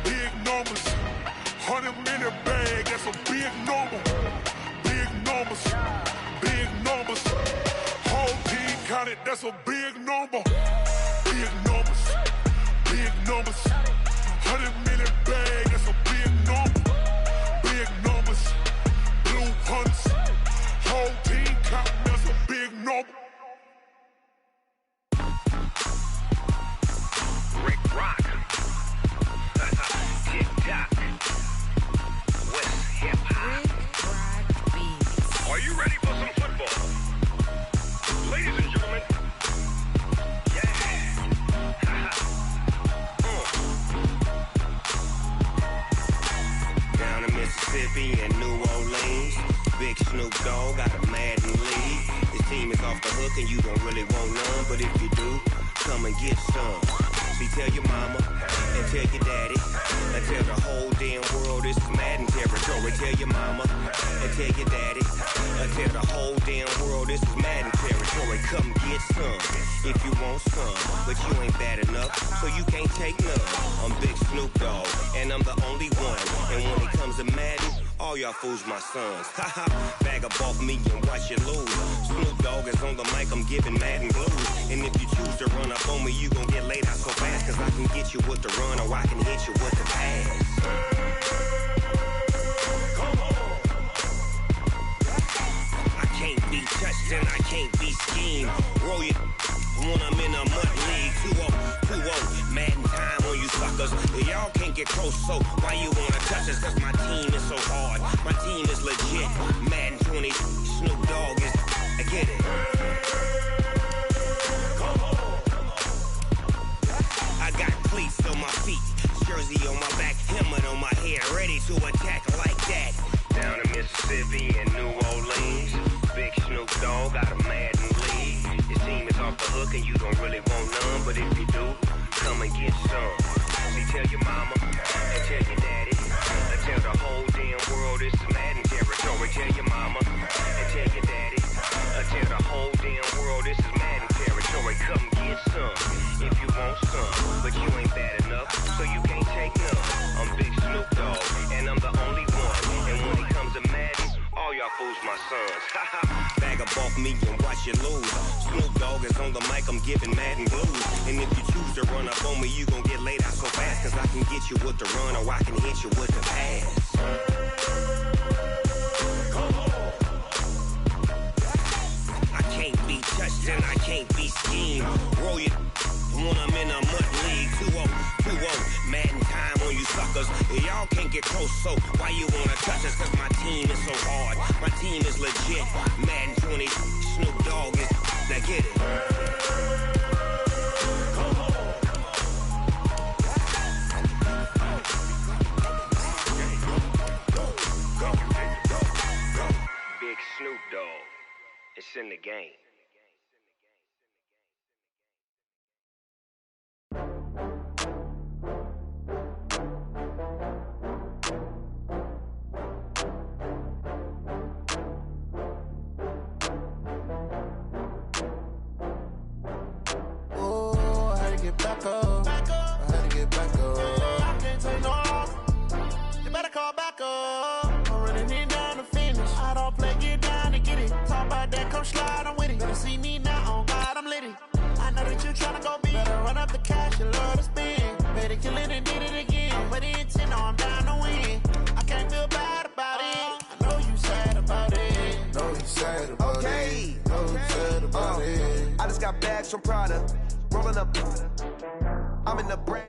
big numbers. 100-minute bag, that's a big number. Big numbers, big numbers. Whole team counted, that's a big number. Big numbers, big numbers. 100-minute bag, that's a big number. Big numbers, blue hunts. Whole team counting, that's a big number. Rick Rock. TikTok. West Hip Hop. Are you ready for some football? Ladies and gentlemen. Yeah. Down in Mississippi and New Orleans, Big Snoop Dogg got a Madden league. His team is off the hook and you don't really want none, but if you do, come and get some. See, tell your mama and tell your daddy and tell the whole damn world this is Madden territory. Tell your mama and tell your daddy and tell the whole damn world this is Madden territory. Come get some if you want some, but you ain't bad enough, so you can't take none. I'm Big Snoop Dogg and I'm the only one. And when it comes to Madden, all y'all fools my sons. Haha, bag up off me and watch you lose. Snoop Dogg is on the mic, I'm giving Madden blues. And if you choose to run up on me, you gon' get laid out so fast. Cause I can get you with the run or I can hit you with the pass. Come on. I can't be touched and I can't be schemed. Roll you when I'm in a mud league. 2-0, 2-0, Madden time on you suckers. Y'all can't get close, so why you wanna touch us? Cause my team is so hard, my team is legit. Madden 20, Snoop Dogg is, I get it. Come on. I got cleats on my feet, jersey on my back, helmet on my head, ready to attack like that. Down in Mississippi and New Orleans, Big Snoop Dogg got a Madden league. His team is off the hook and you don't really want none, but if you do, come and get some. See, tell your mama and tell your daddy and tell the whole damn world this is Madden territory. Tell your mama and tell your daddy and tell the whole damn world this is Madden territory. Come get some if you want some, but you ain't bad enough, so you can't take none. I'm Big Snoop Dogg and I'm the only one. And when it comes to Madden, all y'all fools my sons. Bag up off me and watch you lose. Snoop Dogg is on the mic, I'm giving Madden blues. And if you choose to run up on me, you gon' get laid out so fast. Cause I can get you with the run or I can hit you with the pass. Come on. I can't be touched and I can't be schemed. Roll you when I'm in a mud league. 2-0, 2-0, Madden time on you suckers. Y'all can't get close, so why you wanna touch us? Cause my team is so hard, my team is legit. Madden 20, Snoop Dogg is, now get it. Come on. Go. Big Snoop Dogg, it's in the game. Back up. I had to get back up. I can't take no loss. You better call back up. I'm running it down to finish. I don't play, get down to get it. Talk about that, come slide, I'm with it. Better see me now, on God, I'm litty. I know that you tryna go big. Better run up the cash, you love to spend. Better kill it and did it again. I'm with intent, no, I'm down to win. I can't feel bad about it. I know you sad about it. Know you sad about it. Know you sad about it. I just got bags from Prada. Rolling up, I'm in the brand.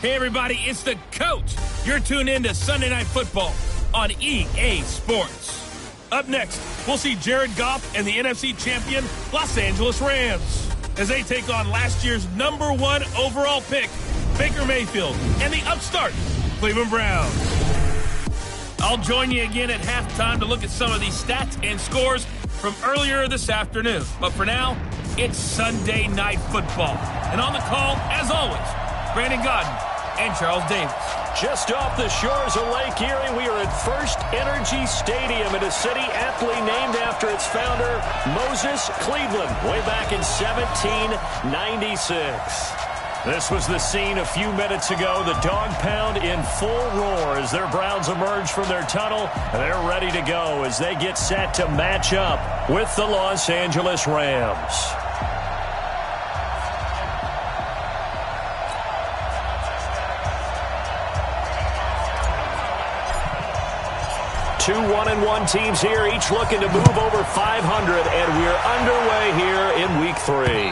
Hey, everybody, it's the coach. You're tuned in to Sunday Night Football on EA Sports. Up next, we'll see Jared Goff and the NFC champion Los Angeles Rams as they take on last year's #1 overall pick, Baker Mayfield, and the upstart Cleveland Browns. I'll join you again at halftime to look at some of these stats and scores from earlier this afternoon. But for now, it's Sunday Night Football. And on the call, as always, Brandon Godden and Charles Davis. Just off the shores of Lake Erie, we are at First Energy Stadium in a city aptly named after its founder, Moses Cleveland, way back in 1796. This was the scene a few minutes ago. The dog pound in full roar as their Browns emerge from their tunnel. They're ready to go as they get set to match up with the Los Angeles Rams. 2 1-1 teams here, each looking to move over 500, and we're underway here in Week 3.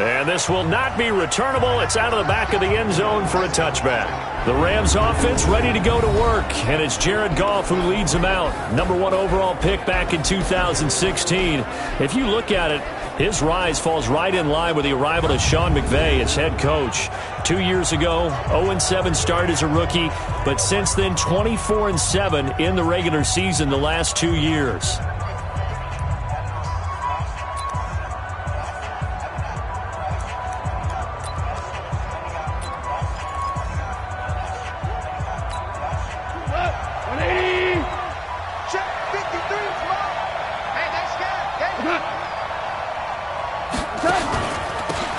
And this will not be returnable. It's out of the back of the end zone for a touchback. The Rams offense ready to go to work, and it's Jared Goff who leads them out. #1 overall pick back in 2016. If you look at it, his rise falls right in line with the arrival of Sean McVay as head coach. 2 years ago, 0-7 start as a rookie, but since then 24-7 in the regular season the last 2 years.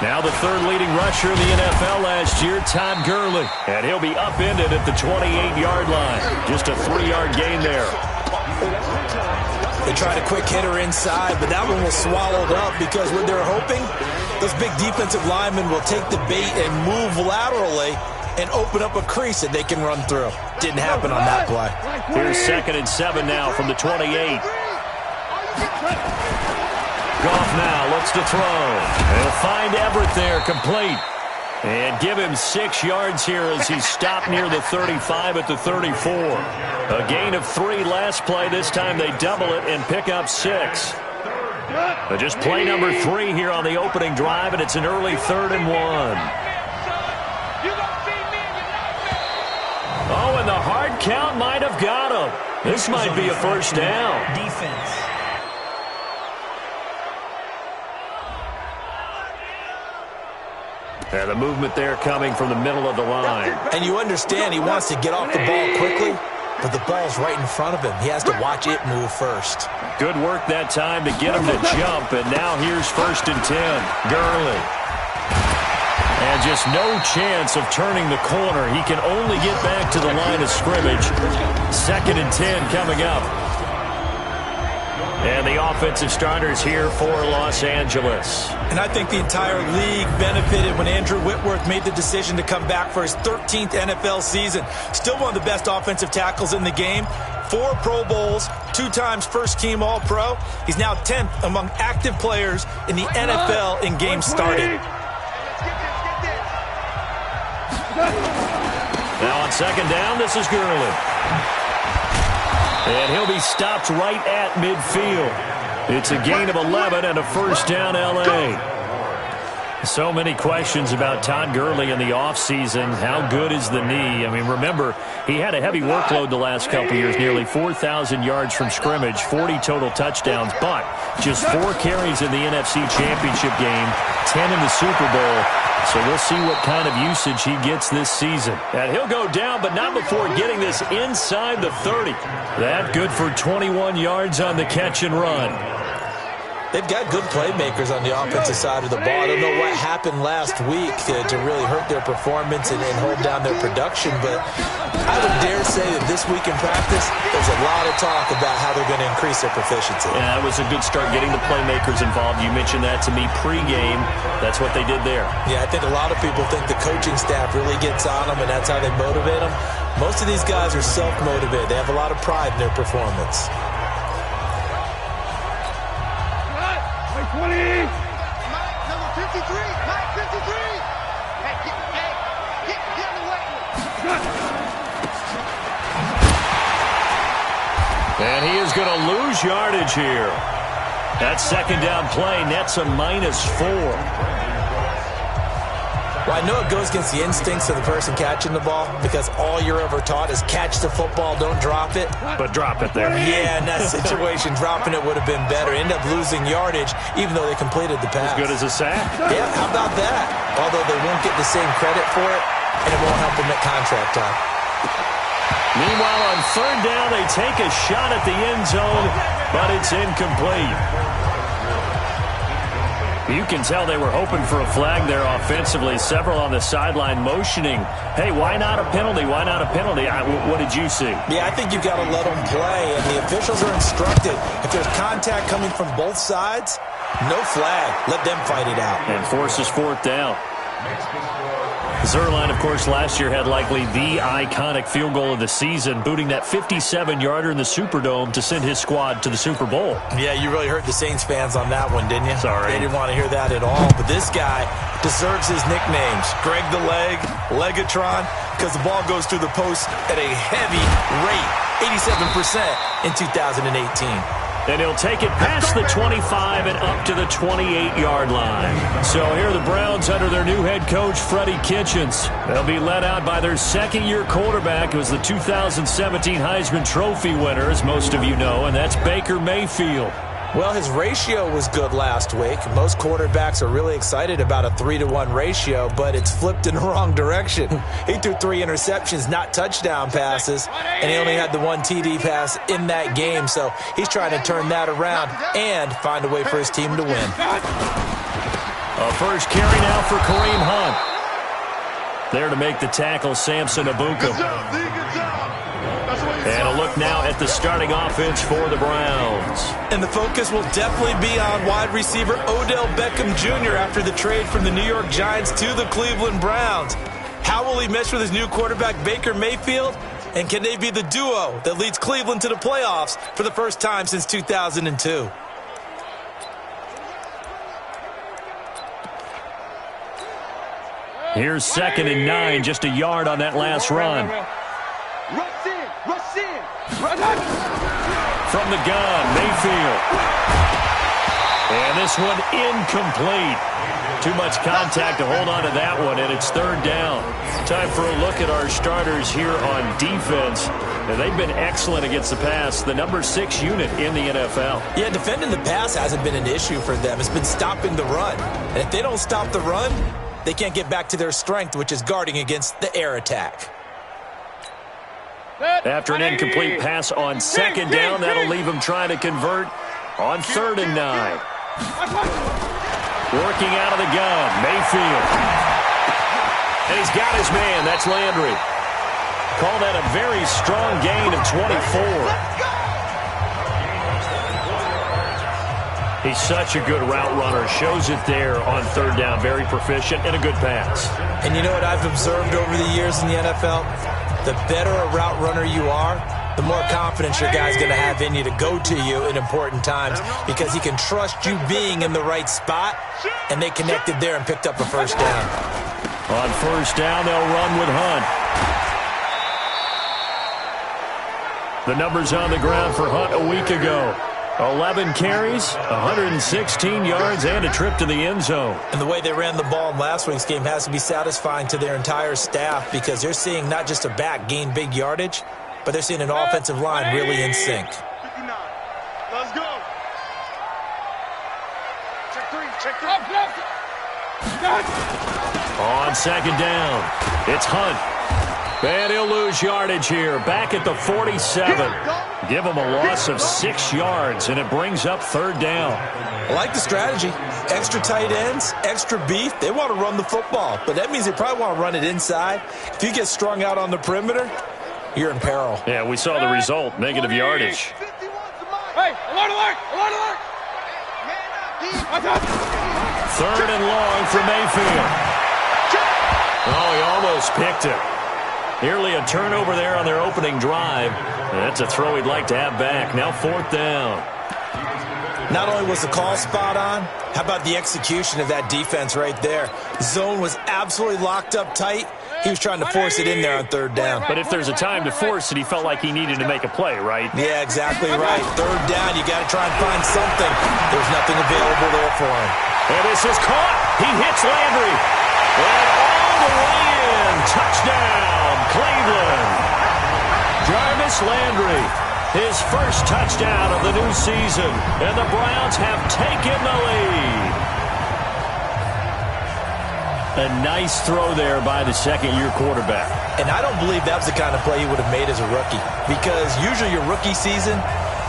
Now the third leading rusher in the NFL last year, Todd Gurley. And he'll be upended at the 28-yard line. Just a 3-yard gain there. They tried a quick hitter inside, but that one was swallowed up because what they're hoping, those big defensive linemen will take the bait and move laterally and open up a crease that they can run through. Didn't happen on that play. Here's 2nd and 7 now from the 28. Goff now looks to throw. He'll find Everett there, complete. And give him 6 yards here as he's stopped near the 35 at the 34. A gain of 3 last play. This time they double it and pick up 6. But just play number 3 here on the opening drive, and it's an early 3rd and 1. Oh, and the hard count might have got him. This might be a first down. Defense. And the movement there coming from the middle of the line. And you understand he wants to get off the ball quickly, but the ball's right in front of him. He has to watch it move first. Good work that time to get him to jump, and now here's 1st and 10. Gurley. And just no chance of turning the corner. He can only get back to the line of scrimmage. 2nd and 10 coming up. And the offensive starters here for Los Angeles. And I think the entire league benefited when Andrew Whitworth made the decision to come back for his 13th NFL season. Still one of the best offensive tackles in the game. 4 Pro Bowls, 2 times first-team All-Pro. He's now 10th among active players in the NFL in games started. Now on 2nd down, this is Gurley. And he'll be stopped right at midfield. It's a gain of 11 and a first down, L.A. So many questions about Todd Gurley in the offseason. How good is the knee? I mean, remember, he had a heavy workload the last couple years, nearly 4,000 yards from scrimmage, 40 total touchdowns, but just 4 carries in the NFC Championship game, 10 in the Super Bowl. So we'll see what kind of usage he gets this season. And he'll go down, but not before getting this inside the 30. That good for 21 yards on the catch and run. They've got good playmakers on the offensive side of the ball. I don't know what happened last week to really hurt their performance and hold down their production, but I would dare say that this week in practice, there's a lot of talk about how they're going to increase their proficiency. Yeah, it was a good start getting the playmakers involved. You mentioned that to me pregame. That's what they did there. Yeah, I think a lot of people think the coaching staff really gets on them, and that's how they motivate them. Most of these guys are self-motivated. They have a lot of pride in their performance. 20. Mike, number 53. Mike, 53. Hey, And he is going to lose yardage here. That second down play nets a -4. Well, I know it goes against the instincts of the person catching the ball because all you're ever taught is catch the football, don't drop it. But drop it there. Yeah, in that situation, dropping it would have been better. End up losing yardage, even though they completed the pass. As good as a sack. Yeah, how about that? Although they won't get the same credit for it, and it won't help them at contract time. Meanwhile, on third down, they take a shot at the end zone, but it's incomplete. You can tell they were hoping for a flag there offensively. Several on the sideline motioning, hey, why not a penalty? Why not a penalty? What did you see? Yeah, I think you've got to let them play, and the officials are instructed. If there's contact coming from both sides, no flag. Let them fight it out. And forces fourth down. Zuerlein, of course, last year had likely the iconic field goal of the season, booting that 57-yarder in the Superdome to send his squad to the Super Bowl. Yeah, you really hurt the Saints fans on that one, didn't you? Sorry. They didn't want to hear that at all. But this guy deserves his nicknames. Greg the Leg, Legatron, because the ball goes through the post at a heavy rate, 87% in 2018. And he'll take it past the 25 and up to the 28-yard line. So here are the Browns under their new head coach, Freddie Kitchens. They'll be led out by their second-year quarterback, who was the 2017 Heisman Trophy winner, as most of you know, and that's Baker Mayfield. Well, his ratio was good last week. Most quarterbacks are really excited about a 3-to-1 ratio, but it's flipped in the wrong direction. He threw 3 interceptions, not touchdown passes, and he only had the 1 TD pass in that game, so he's trying to turn that around and find a way for his team to win. A first carry now for Kareem Hunt. There to make the tackle, Samson Abuka. And a look now at the starting offense for the Browns. And the focus will definitely be on wide receiver Odell Beckham Jr. after the trade from the New York Giants to the Cleveland Browns. How will he mesh with his new quarterback, Baker Mayfield? And can they be the duo that leads Cleveland to the playoffs for the first time since 2002? Here's 2nd and 9, just a yard on that last run. From the gun, Mayfield. And this one incomplete. Too much contact to hold on to that one, and it's 3rd down. Time for a look at our starters here on defense. Now, they've been excellent against the pass, the number 6 unit in the NFL. Yeah, defending the pass hasn't been an issue for them. It's been stopping the run. And if they don't stop the run, they can't get back to their strength, which is guarding against the air attack. After an incomplete pass on 2nd down, that'll leave him trying to convert on 3rd and 9. Working out of the gun, Mayfield. And he's got his man, that's Landry. Call that a very strong gain of 24. He's such a good route runner. Shows it there on 3rd down. Very proficient and a good pass. And you know what I've observed over the years in the NFL? The better a route runner you are, the more confidence your guy's going to have in you to go to you in important times because he can trust you being in the right spot, and they connected there and picked up a 1st down. On 1st down, they'll run with Hunt. The numbers on the ground for Hunt a week ago. 11 carries, 116 yards, and a trip to the end zone. And the way they ran the ball in last week's game has to be satisfying to their entire staff because they're seeing not just a back gain big yardage, but they're seeing an offensive line really in sync. 59. Let's go. Check 3. Check 3. On 2nd down, it's Hunt. And he'll lose yardage here. Back at the 47. Give him a loss of 6 yards, and it brings up 3rd down. I like the strategy. Extra tight ends, extra beef. They want to run the football, but that means they probably want to run it inside. If you get strung out on the perimeter, you're in peril. Yeah, we saw the result, negative yardage. Hey, alert, alert, alert, alert. 3rd and long for Mayfield. Oh, he almost picked it. Nearly a turnover there on their opening drive. That's a throw he'd like to have back. Now 4th down. Not only was the call spot on, how about the execution of that defense right there? Zone was absolutely locked up tight, He was trying to force it in there on third down. But if there's a time to force it, he felt like he needed to make a play, right? Yeah, exactly right. Third down, you got to try and find something. There's nothing available there for him. And this is caught. He hits Landry. And all the way in. Touchdown, Cleveland. Jarvis Landry, his first touchdown of the new season. And the Browns have taken the lead. A nice throw there by the second-year quarterback. And I don't believe that was the kind of play he would have made as a rookie, because usually your rookie season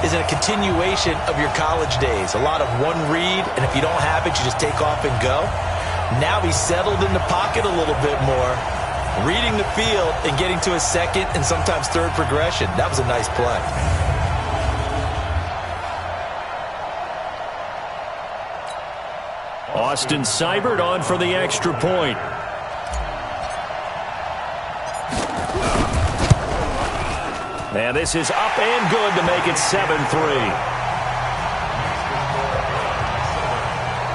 is a continuation of your college days. A lot of one read, and if you don't have it, you just take off and go. Now he's settled in the pocket a little bit more, reading the field and getting to his second and sometimes third progression. That was a nice play. Austin Seibert on for the extra point. And this is up and good to make it 7-3.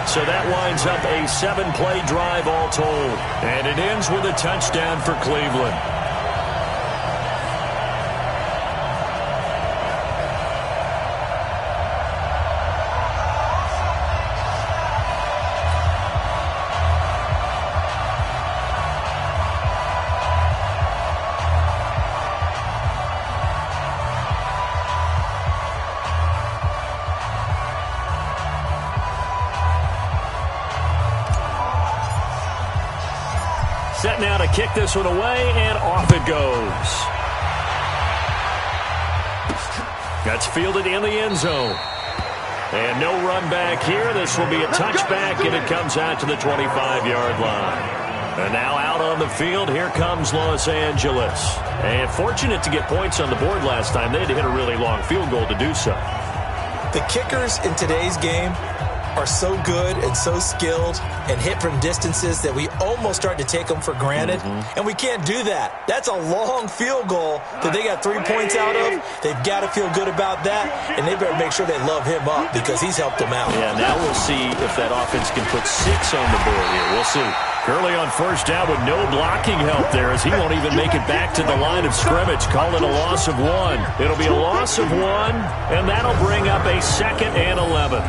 So that winds up a 7-play drive all told. And it ends with a touchdown for Cleveland. Set now to kick this one away, and off it goes. That's fielded in the end zone. And no run back here. This will be a touchback, and it comes out to the 25-yard line. And now out on the field, here comes Los Angeles. And fortunate to get points on the board last time. They had to hit a really long field goal to do so. The kickers in today's game are so good and so skilled and hit from distances that we almost start to take them for granted. And we can't do that. That's a long field goal that they got 3 points out of. They've got to feel good about that, and they better make sure they love him up because he's helped them out. Yeah, now we'll see if that offense can put 6 on the board here. We'll see. Curley on first down with no blocking help there, as he won't even make it back to the line of scrimmage. Call it a loss of 1. It'll be a loss of 1, and that'll bring up a 2nd and 11.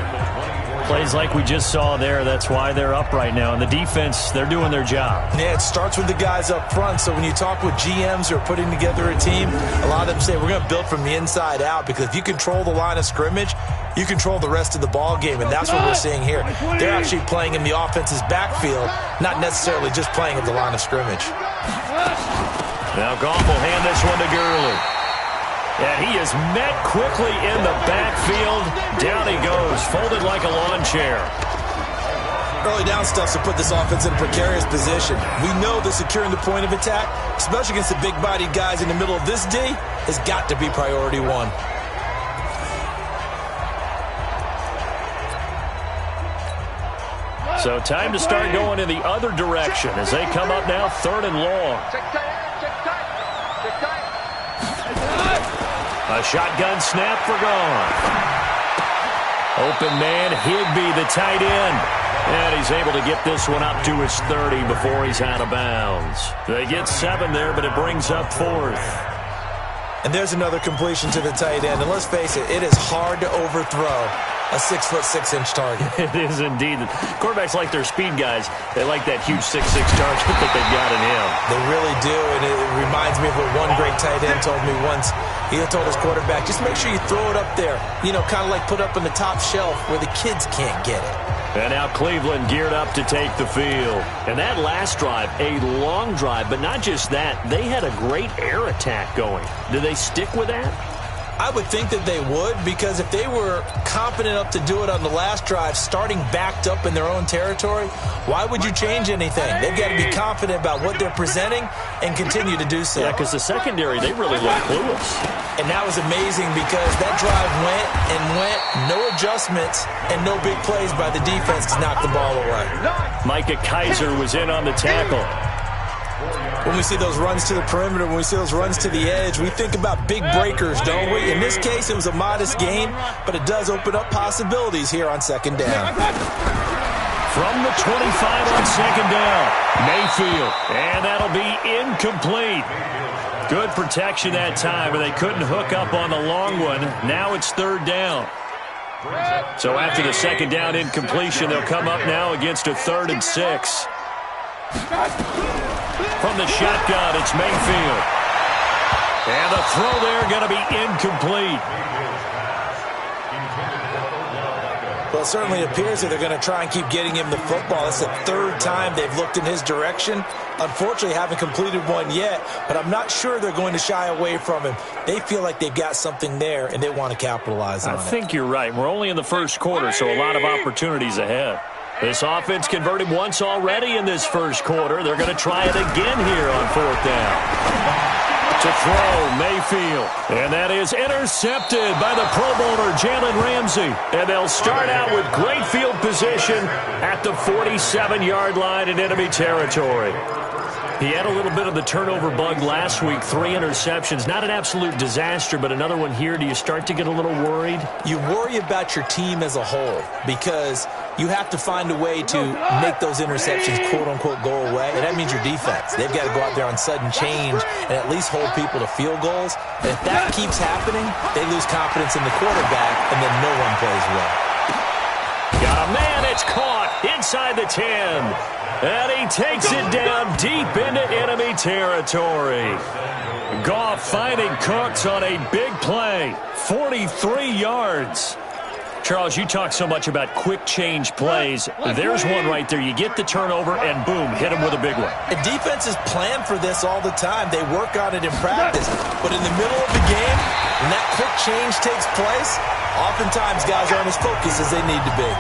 Plays like we just saw there, that's why they're up right now. And the defense, they're doing their job. Yeah, it starts with the guys up front. So when you talk with GMs who are putting together a team, a lot of them say we're going to build from the inside out, because if you control the line of scrimmage, you control the rest of the ball game, and that's what we're seeing here. They're actually playing in the offense's backfield, not necessarily just playing at the line of scrimmage. Now Goff will hand this one to Gurley. And he is met quickly in the backfield. Down he goes, folded like a lawn chair. Early down stuff to put this offense in a precarious position. We know that securing the point of attack, especially against the big-bodied guys in the middle of this D, has got to be priority 1. So time to start going in the other direction as they come up now 3rd and long. A shotgun snap for Goff. Open man, Higbee, the tight end. And he's able to get this one up to his 30 before he's out of bounds. They get 7 there, but it brings up 4th. And there's another completion to the tight end. And let's face it, it is hard to overthrow a 6'6" target. It is indeed. Quarterbacks like their speed guys. They like that huge 6'6" target that they've got in him. They really do, and it reminds me of what one great tight end told me once. He told his quarterback, just make sure you throw it up there. You know, kind of like put up on the top shelf where the kids can't get it. And now Cleveland geared up to take the field. And that last drive, a long drive, but not just that. They had a great air attack going. Do they stick with that? I would think that they would, because if they were confident enough to do it on the last drive, starting backed up in their own territory, why would you change anything? They've got to be confident about what they're presenting and continue to do so. Yeah, because the secondary, they really look clueless. And that was amazing, because that drive went and went, no adjustments, and no big plays by the defense to knock the ball away. Micah Kaiser was in on the tackle. When we see those runs to the perimeter, when we see those runs to the edge, we think about big breakers, don't we? In this case, it was a modest gain, but it does open up possibilities here on 2nd down. From the 25 on second down. Mayfield. And that'll be incomplete. Good protection that time, but they couldn't hook up on the long one. Now it's third down. So after the second down incompletion, they'll come up now against a 3rd and 6. From the shotgun, it's Mayfield. And the throw there going to be incomplete. Well, it certainly appears that they're going to try and keep getting him the football. That's the 3rd time they've looked in his direction. Unfortunately, haven't completed one yet, but I'm not sure they're going to shy away from him. They feel like they've got something there, and they want to capitalize on it. I think you're right. We're only in the first quarter, so a lot of opportunities ahead. This offense converted once already in this first quarter. They're going to try it again here on 4th down. To throw, Mayfield. And that is intercepted by the Pro Bowler, Jalen Ramsey. And they'll start out with great field position at the 47-yard line in enemy territory. He had a little bit of the turnover bug last week, 3 interceptions. Not an absolute disaster, but another one here. Do you start to get a little worried? You worry about your team as a whole because you have to find a way to make those interceptions, quote-unquote, go away. And that means your defense. They've got to go out there on sudden change and at least hold people to field goals. And if that keeps happening, they lose confidence in the quarterback, and then no one plays well. Got a man. It's caught inside the 10. And he takes it down deep into enemy territory. Goff finding Cooks on a big play. 43 yards. Charles, you talk so much about quick change plays. There's one right there. You get the turnover, and boom, hit him with a big one. And defenses plan for this all the time. They work on it in practice. But in the middle of the game, when that quick change takes place, oftentimes guys aren't as focused as they need to be.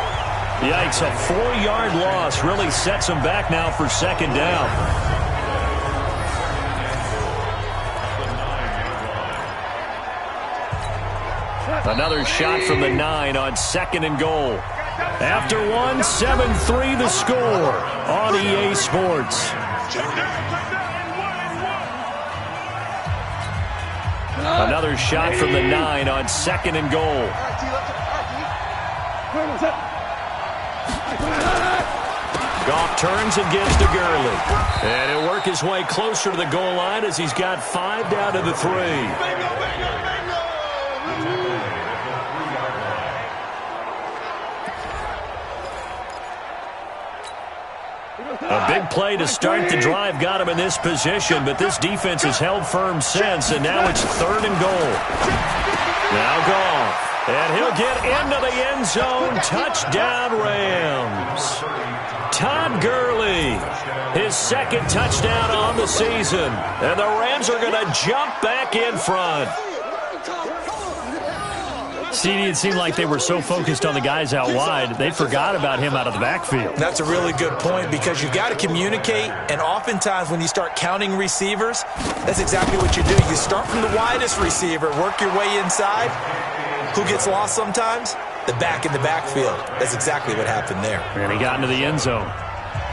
Yikes, a 4-yard loss really sets them back now for second down. Another shot from the 9 on 2nd and goal. After one, 7-3 the score on EA Sports. Another shot from the 9 on 2nd and goal. Goff turns and gives to Gurley. And he'll work his way closer to the goal line as he's got 5 down to the 3. A big play to start the drive got him in this position, but this defense has held firm since, and now it's 3rd and goal. Now Goff. And he'll get into the end zone. Touchdown, Rams. Todd Gurley, his 2nd touchdown on the season. And the Rams are going to jump back in front. CD, it seemed like they were so focused on the guys out wide, they forgot about him out of the backfield. That's a really good point because you've got to communicate, and oftentimes when you start counting receivers, that's exactly what you do. You start from the widest receiver, work your way inside. Who gets lost sometimes? The back in the backfield. That's exactly what happened there. And he got into the end zone.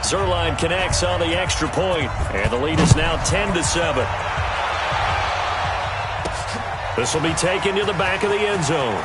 Zerline connects on the extra point, and the lead is now 10-7. This will be taken to the back of the end zone.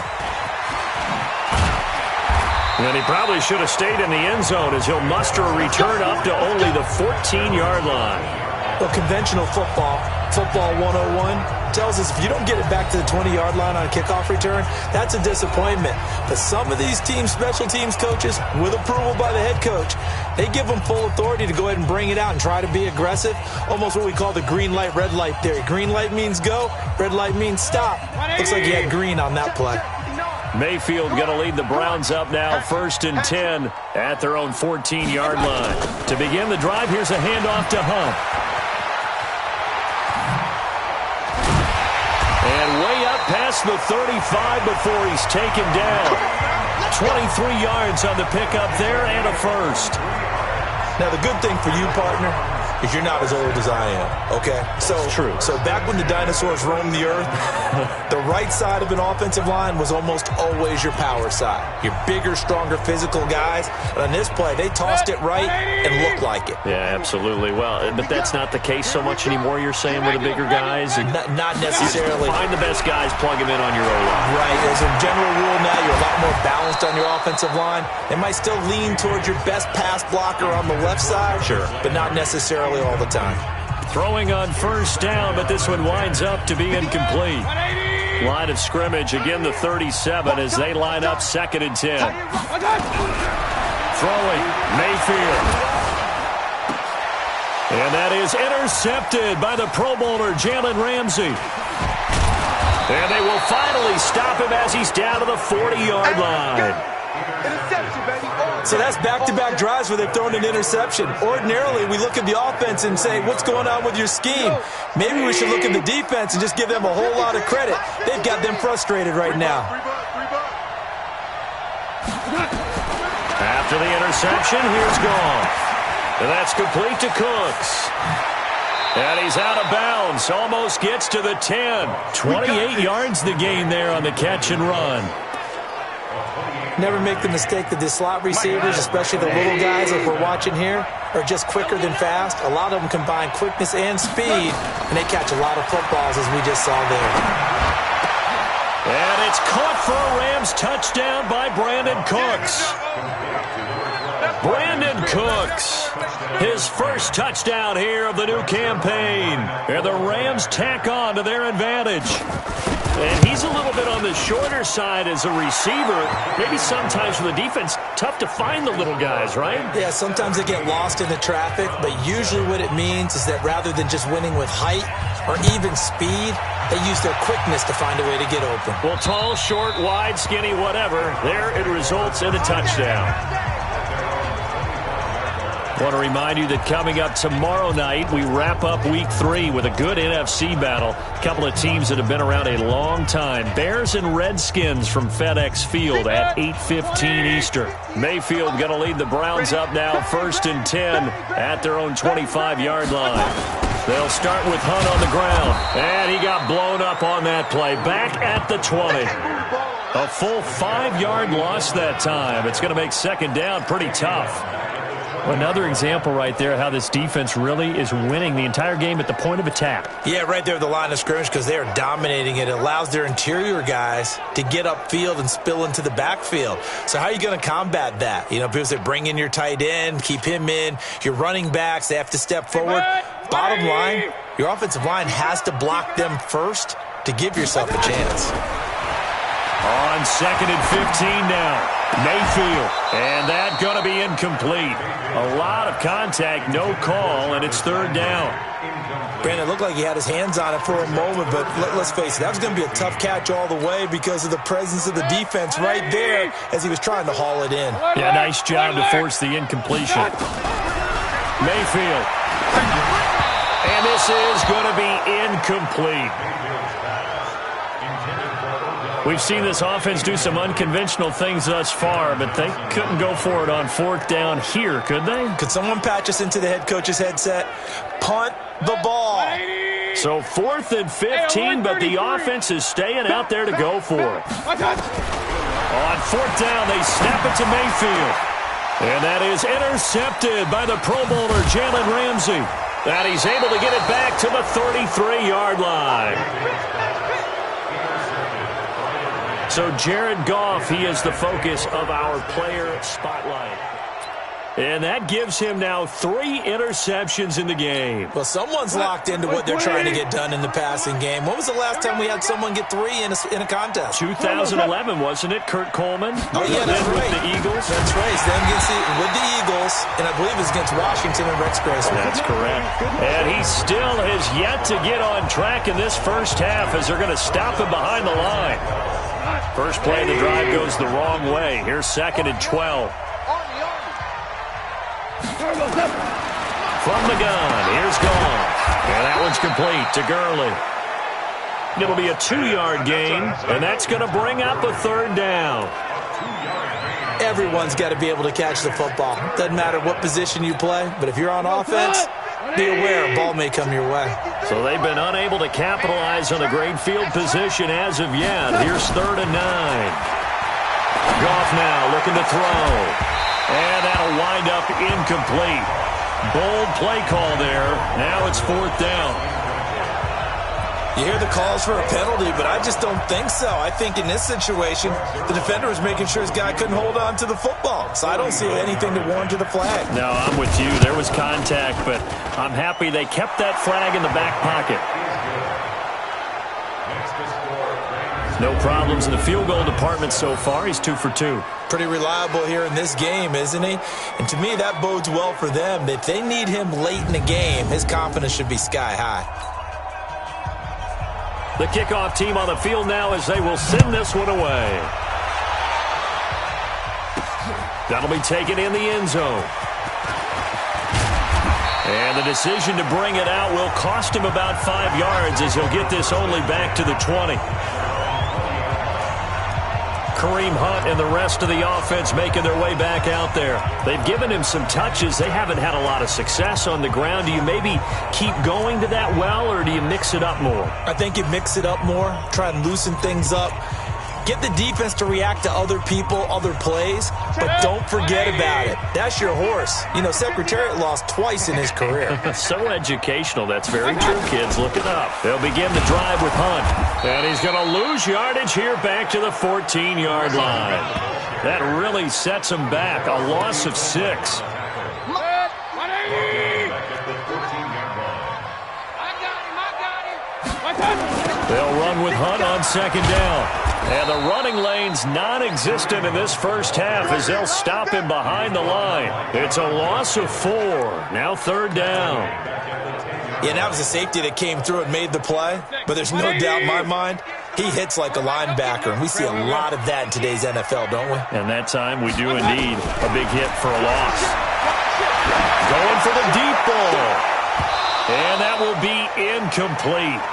And he probably should have stayed in the end zone as he'll muster a return up to only the 14-yard line. Well, conventional football 101, tells us if you don't get it back to the 20-yard line on a kickoff return, that's a disappointment. But some of these team special teams coaches, with approval by the head coach, they give them full authority to go ahead and bring it out and try to be aggressive, almost what we call the green light, red light theory. Green light means go, red light means stop. Looks like he had green on that play. Mayfield going to lead the Browns up now, 1st and 10 at their own 14-yard line. To begin the drive, here's a handoff to Hunt. And way up past the 35 before he's taken down. 23 yards on the pickup there and a first. Now, the good thing for you, partner, is you're not as old as I am, okay? So, true. So back when the dinosaurs roamed the earth, the right side of an offensive line was almost always your power side. Your bigger, stronger, physical guys. But on this play, they tossed it right and looked like it. Yeah, absolutely. Well, but that's not the case so much anymore, you're saying, with the bigger guys? Not necessarily. Find the best guys, plug them in on your O-line. Right. As a general rule now, you're a lot more balanced on your offensive line. They might still lean towards your best pass blocker on the left side, sure, but not necessarily all the time. Throwing on first down, but this one winds up to be incomplete. Line of scrimmage, again the 37 as they line up 2nd and 10. Throwing, Mayfield. And that is intercepted by the Pro Bowler, Jalen Ramsey. And they will finally stop him as he's down to the 40-yard line. So that's back-to-back drives where they've thrown an interception. Ordinarily, we look at the offense and say, what's going on with your scheme? Maybe we should look at the defense and just give them a whole lot of credit. They've got them frustrated right now. After the interception, here's Goff. And that's complete to Cooks. And he's out of bounds. Almost gets to the 10. 28 yards the gain there on the catch and run. Never make the mistake that the slot receivers, especially the little guys like we're watching here, are just quicker than fast. A lot of them combine quickness and speed, and they catch a lot of footballs, as we just saw there. And it's caught for a Rams touchdown by Brandon Cooks. Brandon Cooks, his first touchdown here of the new campaign. And the Rams tack on to their advantage. And he's a little bit on the shorter side as a receiver. Maybe sometimes for the defense, tough to find the little guys, right? Yeah, sometimes they get lost in the traffic, but usually what it means is that rather than just winning with height or even speed, they use their quickness to find a way to get open. Well, tall, short, wide, skinny, whatever, there it results in a touchdown. Want to remind you that coming up tomorrow night, we wrap up Week 3 with a good NFC battle. A couple of teams that have been around a long time. Bears and Redskins from FedEx Field at 8:15 Eastern. Mayfield going to lead the Browns up now, 1st and 10 at their own 25-yard line. They'll start with Hunt on the ground. And he got blown up on that play. Back at the 20. A full 5-yard loss that time. It's going to make 2nd down pretty tough. Another example right there how this defense really is winning the entire game at the point of attack. Yeah, right there at the line of scrimmage because they are dominating it. It allows their interior guys to get upfield and spill into the backfield. So how are you going to combat that? You know, people say bring in your tight end, keep him in. Your running backs, they have to step forward. Bottom line, your offensive line has to block them first to give yourself a chance. On 2nd and 15 now. Mayfield, and that going to be incomplete. A lot of contact, no call, and it's 3rd down. Brandon, it looked like he had his hands on it for a moment, but let's face it, that was going to be a tough catch all the way because of the presence of the defense right there as he was trying to haul it in. Yeah, nice job to force the incompletion. Mayfield. And this is going to be incomplete. We've seen this offense do some unconventional things thus far, but they couldn't go for it on 4th down here, could they? Could someone patch us into the head coach's headset? Punt the ball. So 4th and 15, but the offense is staying out there to go for it. On 4th down, they snap it to Mayfield. And that is intercepted by the Pro Bowler, Jalen Ramsey. And he's able to get it back to the 33-yard line. So Jared Goff, he is the focus of our player spotlight. And that gives him now 3 interceptions in the game. Well, someone's locked into what they're trying to get done in the passing game. When was the last time we had someone get 3 in a contest? 2011, wasn't it? Kurt Coleman? Oh, yeah, that's right. With the Eagles? That's right. Then with the Eagles, and I believe it's against Washington and Rex Grossman. That's correct. And he still has yet to get on track in this first half as they're going to stop him behind the line. First play of the drive goes the wrong way. Here's 2nd and 12. From the gun, here's Goff. And that one's complete to Gurley. It'll be a 2-yard gain, and that's going to bring up a 3rd down. Everyone's got to be able to catch the football. Doesn't matter what position you play, but if you're on offense, be aware a ball may come your way. So they've been unable to capitalize on the great field position as of yet. Here's 3rd and 9. Goff now looking to throw. And that'll wind up incomplete. Bold play call there. Now it's 4th down. You hear the calls for a penalty, but I just don't think so. I think in this situation, the defender was making sure his guy couldn't hold on to the football. So I don't see anything to warrant to the flag. No, I'm with you. There was contact, but I'm happy they kept that flag in the back pocket. No problems in the field goal department so far. He's 2 for 2. Pretty reliable here in this game, isn't he? And to me, that bodes well for them. If they need him late in the game, his confidence should be sky high. The kickoff team on the field now as they will send this one away. That'll be taken in the end zone. And the decision to bring it out will cost him about 5 yards as he'll get this only back to the 20. Kareem Hunt and the rest of the offense making their way back out there. They've given him some touches. They haven't had a lot of success on the ground. Do you maybe keep going to that well, or do you mix it up more? I think you mix it up more, try and loosen things up. Get the defense to react to other people, other plays, but don't forget about it. That's your horse. You know, Secretariat lost twice in his career. So educational. That's very true, kids. Look it up. They'll begin the drive with Hunt. And he's going to lose yardage here back to the 14-yard line. That really sets him back. A loss of 6. They'll run with Hunt on second down. And the running lane's non-existent in this first half as they'll stop him behind the line. It's a loss of 4. Now third down. Yeah, that was a safety that came through and made the play. But there's no doubt in my mind, he hits like a linebacker. And we see a lot of that in today's NFL, don't we? And that time we do indeed. A big hit for a loss. Going for the deep ball. And that will be incomplete.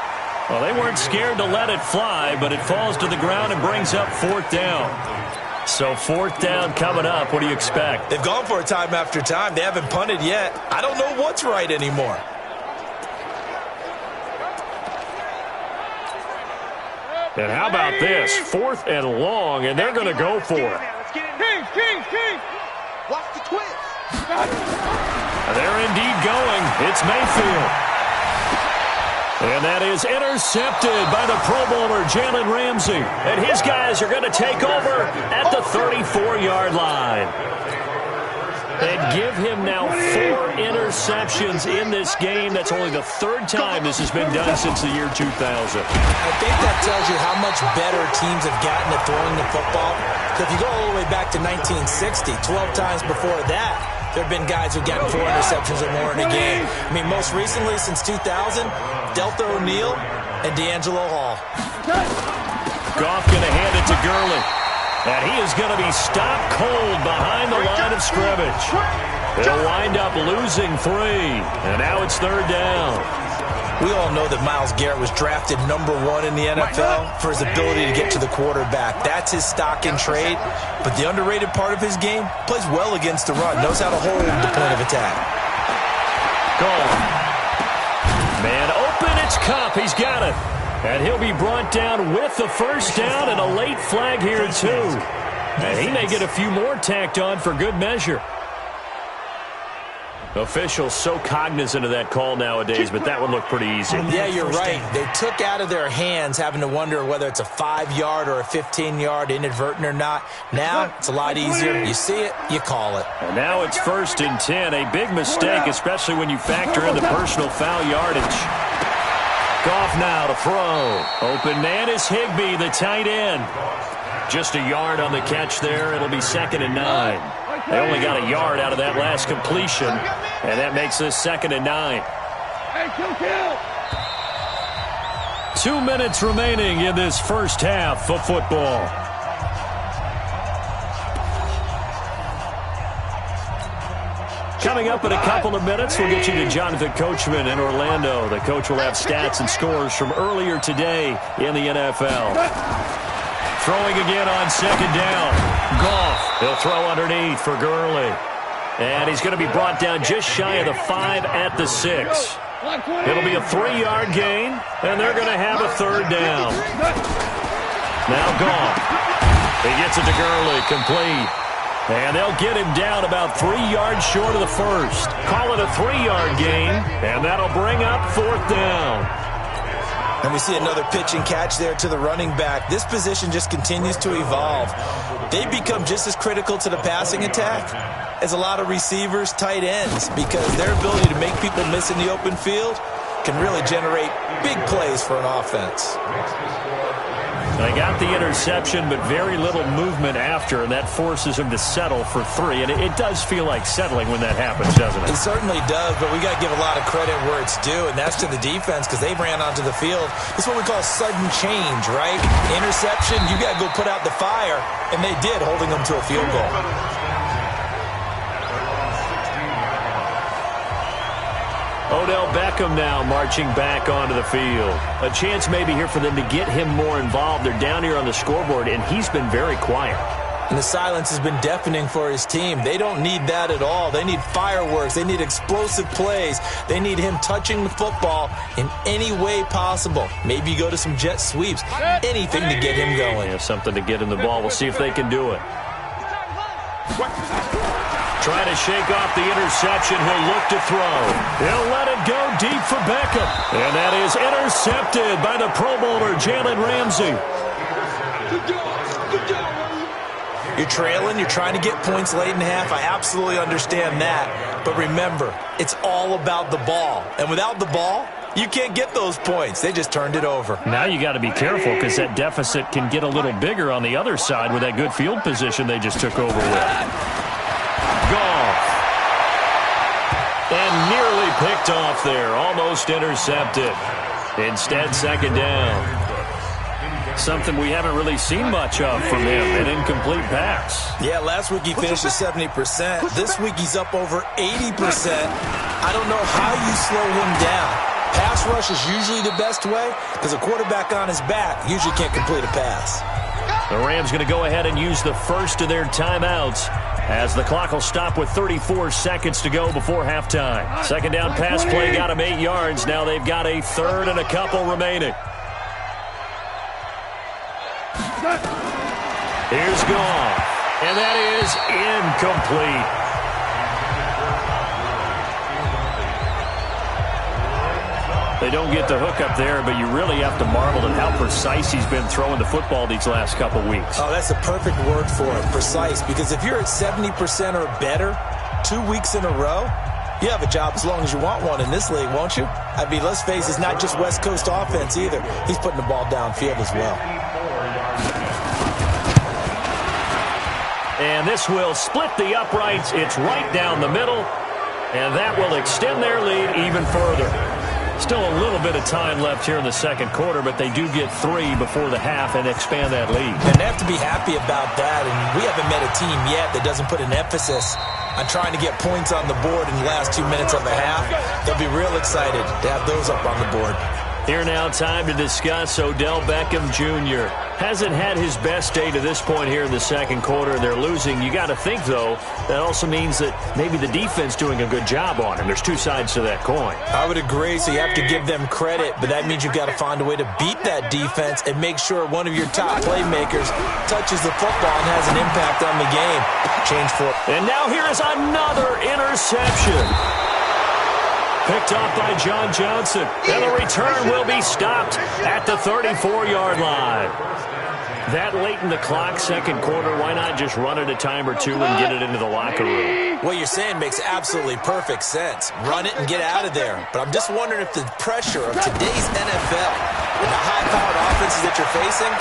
Well, they weren't scared to let it fly, but it falls to the ground and brings up 4th down. So 4th down coming up. What do you expect? They've gone for it time after time. They haven't punted yet. I don't know what's right anymore. And how about this? 4th and long, and they're going to go for it. King. Watch the twist. They're indeed going. It's Mayfield. And that is intercepted by the Pro Bowler, Jalen Ramsey. And his guys are going to take over at the 34-yard line. And give him now 4 interceptions in this game. That's only the 3rd time this has been done since the year 2000. I think that tells you how much better teams have gotten at throwing the football. So if you go all the way back to 1960, 12 times before that, there have been guys who've gotten 4 interceptions or more in a game. I mean, most recently, since 2000, Delta O'Neal and D'Angelo Hall. Goff going to hand it to Gurley. And he is going to be stopped cold behind the line of scrimmage. They'll wind up losing 3. And now it's 3rd down. We all know that Myles Garrett was drafted #1 in the NFL for his ability to get to the quarterback. That's his stock in trade. But the underrated part of his game, plays well against the run, knows how to hold the point of attack. Goal. Man open, it's Kupp. He's got it. And he'll be brought down with the first down and a late flag here, too. And he may get a few more tacked on for good measure. Officials so cognizant of that call nowadays, but that one looked pretty easy. Yeah, you're right. They took out of their hands having to wonder whether it's a 5-yard or a 15-yard, inadvertent or not. Now, it's a lot easier. You see it, you call it. And now it's 1st and 10. A big mistake, especially when you factor in the personal foul yardage. Goff now to throw. Open man is Higbee, the tight end. Just a yard on the catch there. It'll be 2nd and 9. They only got a yard out of that last completion, and that makes this 2nd and 9. 2 minutes remaining in this first half of football. Coming up in a couple of minutes, we'll get you to Jonathan Coachman in Orlando. The coach will have stats and scores from earlier today in the NFL. Throwing again on 2nd down. Goff, he'll throw underneath for Gurley. And he's going to be brought down just shy of the 5 at the 6. It'll be a 3-yard gain, and they're going to have a 3rd down. Now Goff. He gets it to Gurley, complete. And they'll get him down about 3 yards short of the first. Call it a 3-yard gain, and that'll bring up 4th down. And we see another pitch and catch there to the running back. This position just continues to evolve. They become just as critical to the passing attack as a lot of receivers, tight ends, because their ability to make people miss in the open field can really generate big plays for an offense. They got the interception, but very little movement after, and that forces him to settle for 3. And it does feel like settling when that happens, doesn't it? It certainly does, but we got to give a lot of credit where it's due, and that's to the defense because they ran onto the field. It's what we call sudden change, right? Interception, you got to go put out the fire, and they did, holding them to a field goal. Odell Beckham now marching back onto the field. A chance maybe here for them to get him more involved. They're down here on the scoreboard, and he's been very quiet. And the silence has been deafening for his team. They don't need that at all. They need fireworks. They need explosive plays. They need him touching the football in any way possible. Maybe you go to some jet sweeps. Anything to get him going. Yeah, something to get him the ball. We'll see if they can do it. Trying to shake off the interception. He'll look to throw. He'll let it go deep for Beckham. And that is intercepted by the Pro Bowler, Jalen Ramsey. You're trailing. You're trying to get points late in half. I absolutely understand that. But remember, it's all about the ball. And without the ball, you can't get those points. They just turned it over. Now you got to be careful because that deficit can get a little bigger on the other side with that good field position they just took over with. Goff. And nearly picked off there. Almost intercepted. Instead, second down. Something we haven't really seen much of from him, an incomplete pass. Yeah, last week he finished at 70%. This week he's up over 80%. I don't know how you slow him down. Pass rush is usually the best way because a quarterback on his back usually can't complete a pass. The Rams going to go ahead and use the first of their timeouts as the clock will stop with 34 seconds to go before halftime. Second down pass play got them 8 yards. Now they've got a third and a couple remaining. Here's Goff, and that is incomplete. They don't get the hook up there, but you really have to marvel at how precise he's been throwing the football these last couple weeks. Oh, that's a perfect word for it, precise, because if you're at 70% or better 2 weeks in a row, you have a job as long as you want one in this league, won't you? I mean, let's face it, it's not just West Coast offense either. He's putting the ball downfield as well. And this will split the uprights. It's right down the middle, and that will extend their lead even further. Still a little bit of time left here in the second quarter, but they do get 3 before the half and expand that lead. And they have to be happy about that, and we haven't met a team yet that doesn't put an emphasis on trying to get points on the board in the last 2 minutes of a half. They'll be real excited to have those up on the board. Here now, time to discuss Odell Beckham Jr. Hasn't had his best day to this point here in the second quarter. They're losing. You got to think, though, that also means that maybe the defense doing a good job on him. There's 2 sides to that coin. I would agree, so you have to give them credit, but that means you've got to find a way to beat that defense and make sure one of your top playmakers touches the football and has an impact on the game. Change for it. And now here is another interception. Picked off by John Johnson. And the return will be stopped at the 34-yard line. That late in the clock, second quarter, why not just run it a time or two and get it into the locker room? What you're saying makes absolutely perfect sense. Run it and get out of there. But I'm just wondering if the pressure of today's NFL and the high-powered offenses that you're facing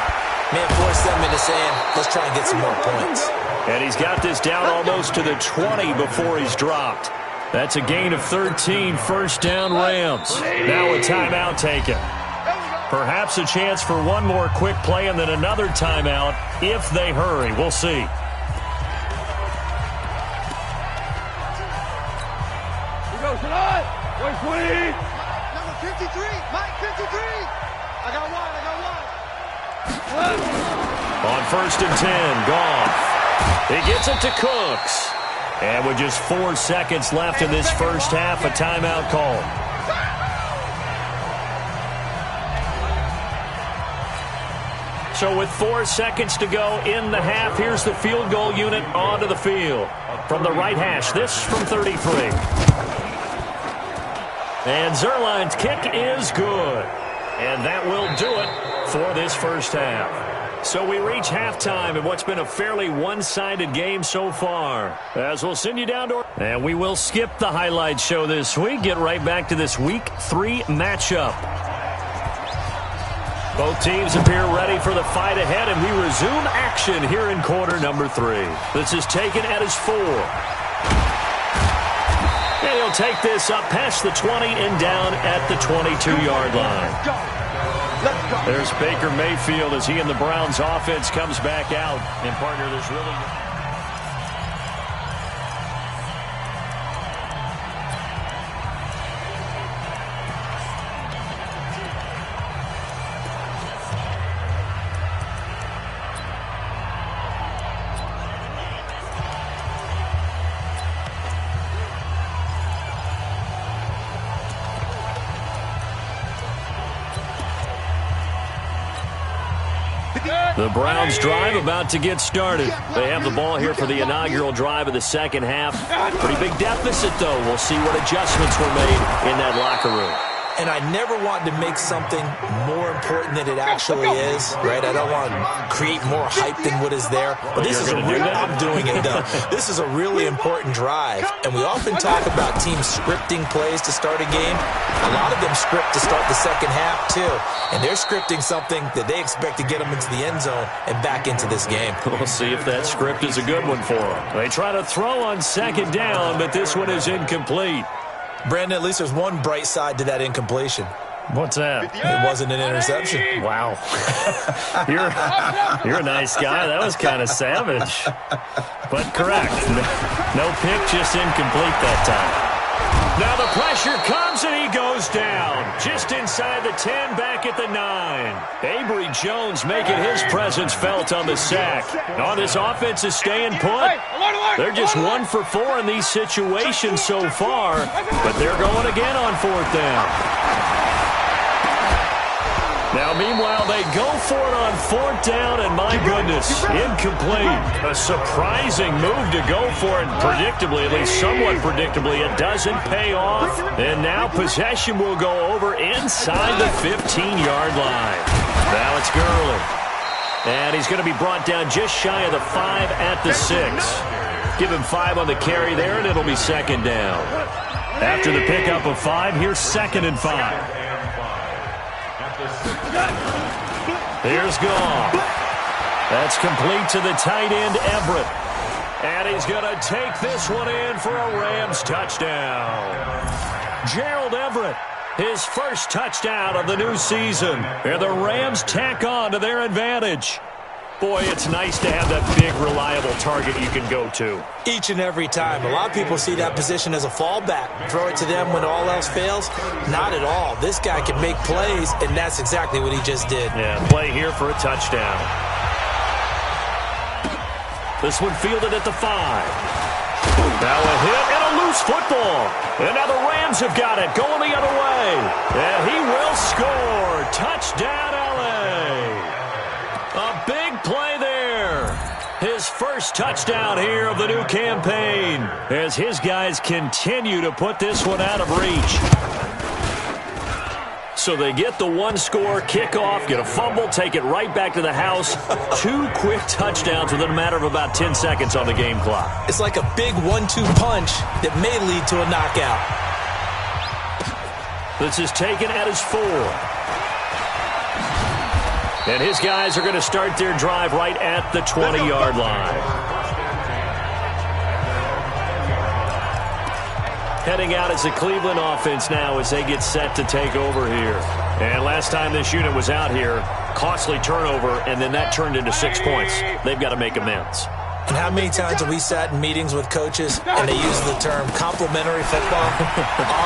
may have forced them into saying, let's try and get some more points. And he's got this down almost to the 20 before he's dropped. That's a gain of 13, first down Rams. Now a timeout taken. Perhaps a chance for one more quick play and then another timeout if they hurry. We'll see. Here goes tonight. 120. Number 53. Mike 53. I got one. On first and 10, Goff. He gets it to Cooks. And with just 4 seconds left in this first half, a timeout call. So with 4 seconds to go in the half, here's the field goal unit onto the field. From the right hash, this from 33. And Zerline's kick is good. And that will do it for this first half. So we reach halftime in what's been a fairly one-sided game so far. As we'll send you down to... And we will skip the highlight show this week. Get right back to this Week 3 matchup. Both teams appear ready for the fight ahead, and we resume action here in quarter number 3. This is taken at his 4. And he'll take this up past the 20 and down at the 22-yard line. There's Baker Mayfield as he and the Browns offense comes back out. And partner, there's really... The Browns drive about to get started. They have the ball here for the inaugural drive of the second half. Pretty big deficit, though. We'll see what adjustments were made in that locker room. And I never want to make something more important than it actually is, right? I don't want to create more hype than what is there. But this is a real, I'm doing it, though. This is a really important drive. And we often talk about teams scripting plays to start a game. A lot of them script to start the second half, too. And they're scripting something that they expect to get them into the end zone and back into this game. We'll see if that script is a good one for them. They try to throw on second down, but this one is incomplete. Brandon, at least there's one bright side to that incompletion. What's that? It wasn't an interception. Wow. You're a nice guy. That was kind of savage. But correct. No pick, just incomplete that time. Now the pressure comes and he goes down. Just inside the 10, back at the 9. Avery Jones making his presence felt on the sack. Oh, this offense is staying put. They're just 1 for 4 in these situations so far, but they're going again on 4th down. Now, meanwhile, they go for it on 4th down, and my goodness, incomplete. A surprising move to go for it, predictably, at least somewhat predictably. It doesn't pay off, and now possession will go over inside the 15-yard line. Now it's Gurley, and he's going to be brought down just shy of the 5 at the 6. Give him 5 on the carry there, and it'll be 2nd down. After the pickup of 5, here's 2nd and 5. Here's Goff. That's complete to the tight end, Everett. And he's going to take this one in for a Rams touchdown. Gerald Everett, his first touchdown of the new season. And the Rams tack on to their advantage. Boy, it's nice to have that big, reliable target you can go to. Each and every time. A lot of people see that position as a fallback. Throw it to them when all else fails. Not at all. This guy can make plays, and that's exactly what he just did. Yeah, play here for a touchdown. This one fielded at the 5. Now a hit and a loose football. And now the Rams have got it going the other way. And he will score. Touchdown, L.A. A big play there. His first touchdown here of the new campaign as his guys continue to put this one out of reach. So they get the 1-score kickoff, get a fumble, take it right back to the house. 2 quick touchdowns within a matter of about 10 seconds on the game clock. It's like a big 1-2 punch that may lead to a knockout. This is taken at his 4. And his guys are going to start their drive right at the 20-yard line. Heading out is the Cleveland offense now as they get set to take over here. And last time this unit was out here, costly turnover, and then that turned into 6 points. They've got to make amends. And how many times have we sat in meetings with coaches and they use the term complementary football?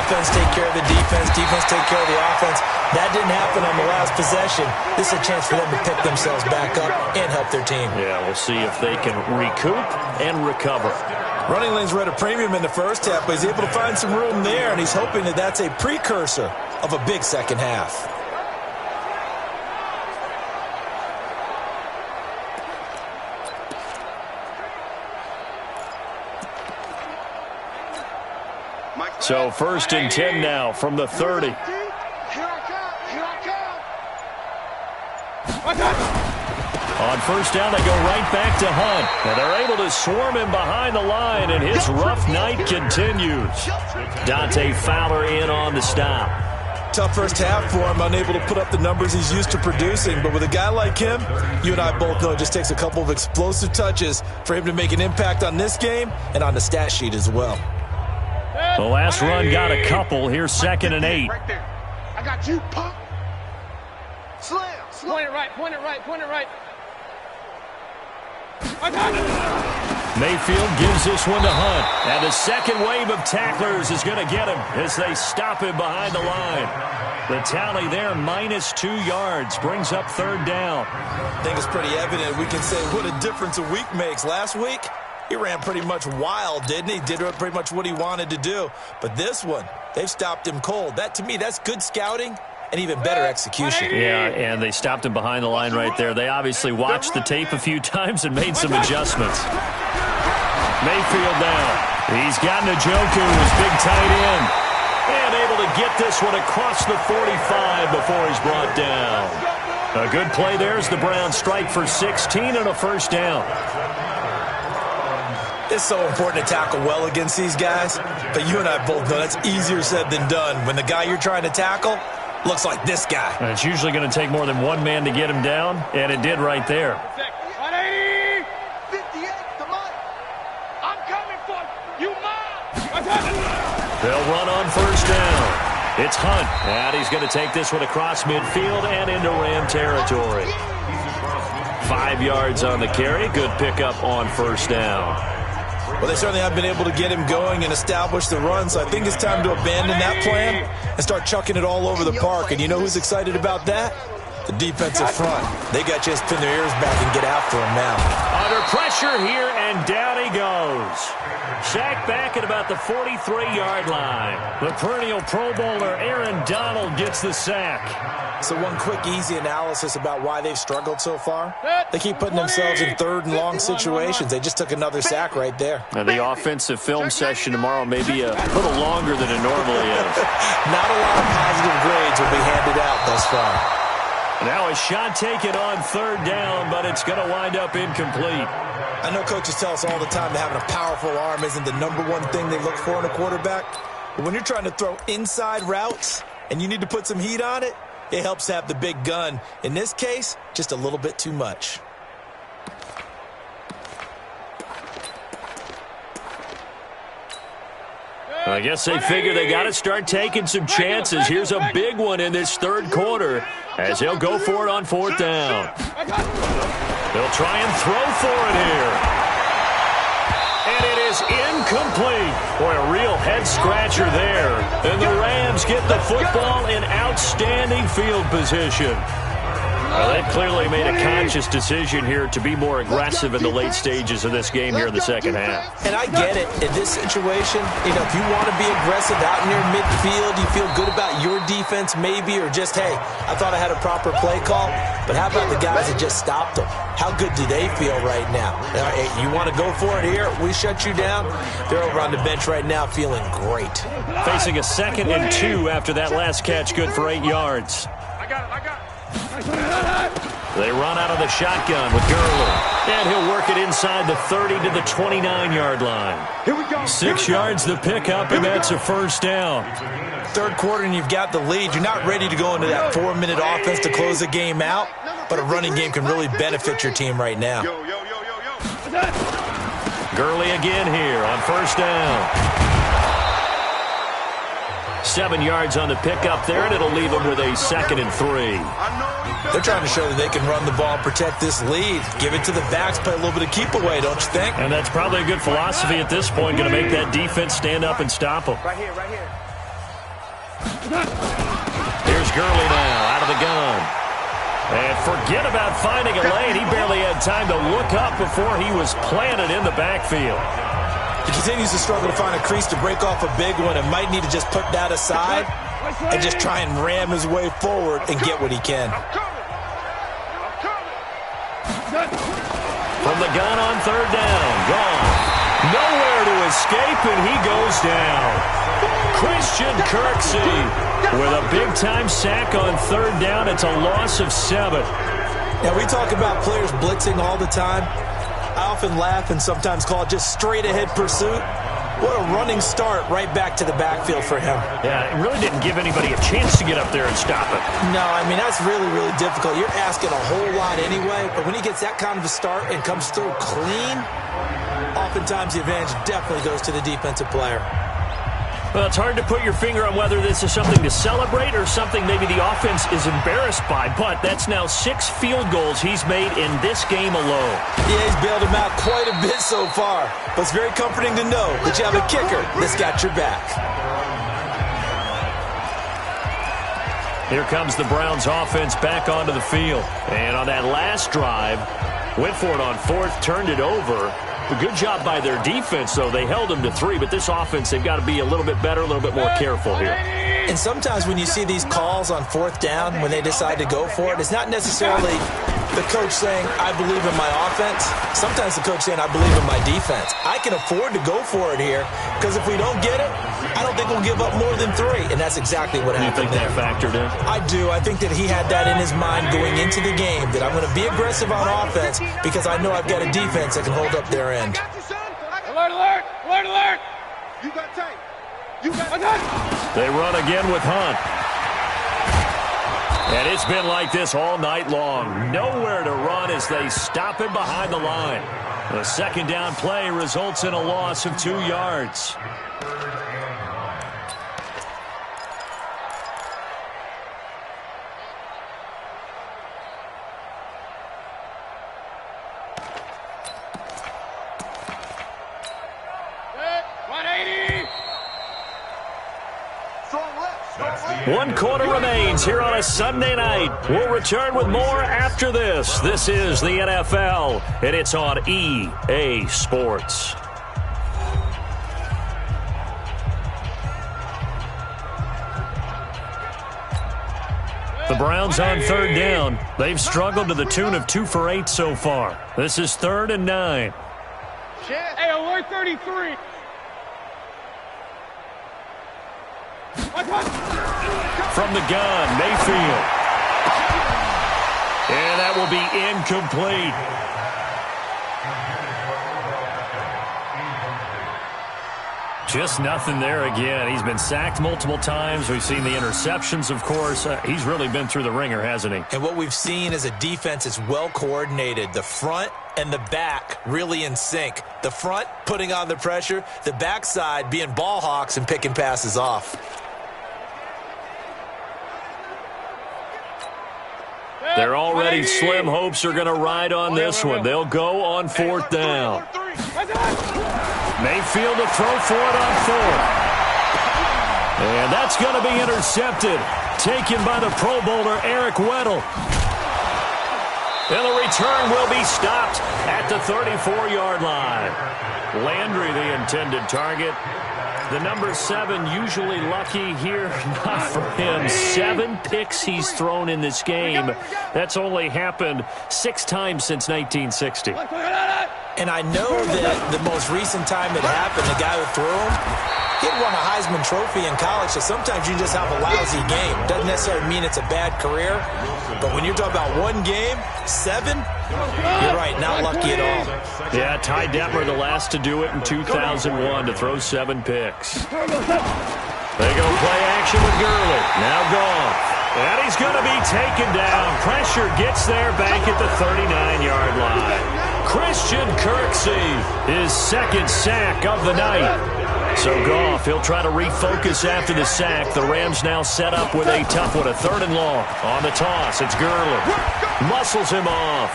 Offense take care of the defense, defense take care of the offense. That didn't happen on the last possession. This is a chance for them to pick themselves back up and help their team. Yeah, we'll see if they can recoup and recover. Running lanes were at a premium in the first half, but he's able to find some room there, and he's hoping that that's a precursor of a big second half. So 1st and 10 now from the 30. Here I come. On first down, they go right back to Hunt. And they're able to swarm him behind the line, and his rough night continues. Dante Fowler in on the stop. Tough first half for him, unable to put up the numbers he's used to producing. But with a guy like him, you and I both know it just takes a couple of explosive touches for him to make an impact on this game and on the stat sheet as well. The last run got a couple. Here's 2nd and 8. Right there. I got you, pump. Slam. Point it right, point it right, point it right. I got it. Mayfield gives this one to Hunt. And the second wave of tacklers is going to get him as they stop him behind the line. The tally there, -2 yards, brings up 3rd down. I think it's pretty evident. We can say what a difference a week makes. Last week, he ran pretty much wild, didn't he? Did pretty much what he wanted to do. But this one, they've stopped him cold. That, to me, that's good scouting and even better execution. Yeah, and they stopped him behind the line right there. They obviously watched the tape a few times and made some adjustments. Mayfield now. He's got Njoku, his big tight end. And able to get this one across the 45 before he's brought down. A good play there as the Browns strike for 16 and a first down. It's so important to tackle well against these guys, but you and I both know that's easier said than done. When the guy you're trying to tackle looks like this guy. And it's usually going to take more than one man to get him down, and it did right there. 180. 58, the mic. I'm coming for you, Mom. They'll run on first down. It's Hunt, and he's going to take this one across midfield and into Ram territory. 5 yards on the carry. Good pickup on first down. Well, they certainly have been able to get him going and establish the run, so I think it's time to abandon that plan and start chucking it all over the park. And you know who's excited about that? The defensive front. They got to just pin their ears back and get after him now. Under pressure here, and down he goes. Sacked back at about the 43-yard line. The perennial Pro Bowler Aaron Donald gets the sack. So one quick, easy analysis about why they've struggled so far. They keep putting themselves in 3rd and long situations. They just took another sack right there. And the offensive film session tomorrow may be a little longer than it normally is. Not a lot of positive grades will be handed out thus far. Now a shot taken on 3rd down, but it's going to wind up incomplete. I know coaches tell us all the time that having a powerful arm isn't the #1 thing they look for in a quarterback. But when you're trying to throw inside routes and you need to put some heat on it, it helps have the big gun. In this case, just a little bit too much. I guess they figure they got to start taking some chances. Here's a big one in this 3rd quarter as he'll go for it on 4th down. They'll try and throw for it here. And it is incomplete. Boy, a real head-scratcher there. And the Rams get the football in outstanding field position. Well, they've clearly made a conscious decision here to be more aggressive in the late stages of this game here in the second half. And I get it. In this situation, you know, if you want to be aggressive out near midfield, you feel good about your defense maybe, or just, hey, I thought I had a proper play call. But how about the guys that just stopped them? How good do they feel right now? Hey, you want to go for it here? We shut you down? They're over on the bench right now feeling great. Facing a 2nd and 2 after that last catch, good for 8 yards. I got it. They run out of the shotgun with Gurley. And he'll work it inside the 30 to the 29-yard line. Here we go. 6 yards the pickup, and that's a first down. 3rd quarter and you've got the lead. You're not ready to go into that 4-minute offense to close the game out, but a running game can really benefit your team right now. Gurley again here on first down. 7 yards on the pickup there, and it'll leave them with a 2nd and 3. They're trying to show that they can run the ball and protect this lead. Give it to the backs, play a little bit of keep away, don't you think? And that's probably a good philosophy at this point, going to make that defense stand up and stop them. Right here, right here. Here's Gurley now, out of the gun. And forget about finding a lane. He barely had time to look up before he was planted in the backfield. He continues to struggle to find a crease to break off a big one and might need to just put that aside and just try and ram his way forward and get what he can. From the gun on 3rd down, gone. Nowhere to escape, and he goes down. Christian Kirksey with a big-time sack on 3rd down. It's a loss of 7. Now, we talk about players blitzing all the time. I often laugh and sometimes call it just straight-ahead pursuit. What a running start right back to the backfield for him. Yeah, it really didn't give anybody a chance to get up there and stop it. No, I mean, that's really, really difficult. You're asking a whole lot anyway, but when he gets that kind of a start and comes through clean, oftentimes the advantage definitely goes to the defensive player. Well, it's hard to put your finger on whether this is something to celebrate or something maybe the offense is embarrassed by, but that's now 6 field goals he's made in this game alone. Yeah, he's bailed him out quite a bit so far, but it's very comforting to know that you have a kicker that's got your back. Here comes the Browns offense back onto the field. And on that last drive, went for it on 4th, turned it over. A good job by their defense, though. They held them to 3, but this offense, they've got to be a little bit better, a little bit more careful here. And sometimes when you see these calls on 4th down, when they decide to go for it, it's not necessarily the coach saying, I believe in my offense. Sometimes the coach saying, I believe in my defense. I can afford to go for it here, because if we don't get it, I don't think we'll give up more than 3. And that's exactly what happened. You think that factored in? I do. I think that he had that in his mind going into the game, that I'm going to be aggressive on offense because I know I've got a defense that can hold up their end. Alert, alert! Alert, alert! You got tape. You got tape. They run again with Hunt. And it's been like this all night long. Nowhere to run as they stop him behind the line. The second down play results in a loss of 2 yards. One quarter remains here on a Sunday night. We'll return with more after this. This is the NFL, and it's on EA Sports. The Browns on 3rd down. They've struggled to the tune of 2 for 8 so far. This is 3rd and 9. Hey, alert 33. From the gun, Mayfield. And that will be incomplete. Just nothing there again. He's been sacked multiple times. We've seen the interceptions, of course. He's really been through the ringer, hasn't he? And what we've seen is a defense that's well coordinated. The front and the back really in sync. The front putting on the pressure. The backside being ball hawks and picking passes off. They're already slim hopes are going to ride on this one. They'll go on 4th down. Mayfield to throw for it on 4th. And that's going to be intercepted. Taken by the Pro Bowler, Eric Weddle. And the return will be stopped at the 34-yard line. Landry, the intended target. The number 7 usually lucky here, not for him. 7 picks he's thrown in this game. That's only happened 6 times since 1960. And I know that the most recent time it happened, the guy who threw him, he had won a Heisman Trophy in college, so sometimes you just have a lousy game. Doesn't necessarily mean it's a bad career, but when you're talking about 1 game, 7, you're right, not lucky at all. Yeah, Ty Detmer, the last to do it in 2001, to throw 7 picks. They go play action with Gurley. Now gone. And he's going to be taken down. Pressure gets there back at the 39-yard line. Christian Kirksey, his 2nd sack of the night. So Goff, he'll try to refocus after the sack. The Rams now set up with a tough one, a 3rd and long. On the toss, it's Gurley. Muscles him off.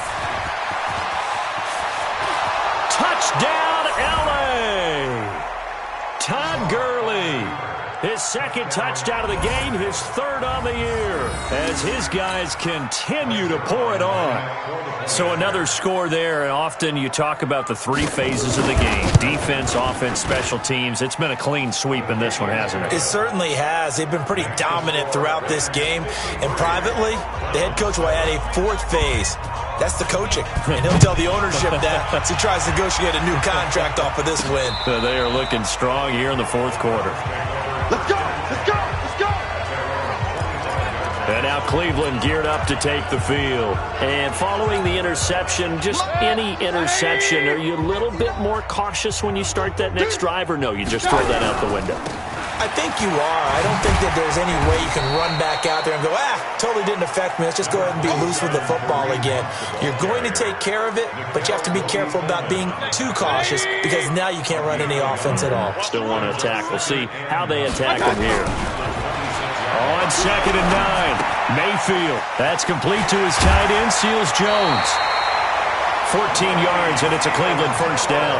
Touchdown, L.A. Todd Gurley. His 2nd touchdown of the game, his 3rd on the year, as his guys continue to pour it on. So another score there, and often you talk about the 3 phases of the game. Defense, offense, special teams. It's been a clean sweep in this one, hasn't it? It certainly has. They've been pretty dominant throughout this game. And privately, the head coach will add a 4th phase. That's the coaching. And he'll tell the ownership that as he tries to negotiate a new contract off of this win. They are looking strong here in the 4th quarter. Let's go! Let's go! Let's go! And now Cleveland geared up to take the field. And following the interception, just any interception, are you a little bit more cautious when you start that next drive, or no, you just throw that out the window? I think you are. I don't think that there's any way you can run back out there and go, totally didn't affect me. Let's just go ahead and be loose with the football again. You're going to take care of it, but you have to be careful about being too cautious because now you can't run any offense at all. Still want to attack. We'll see how they attack him here. On 2nd and 9, Mayfield. That's complete to his tight end, Seals Jones. 14 yards, and it's a Cleveland first down.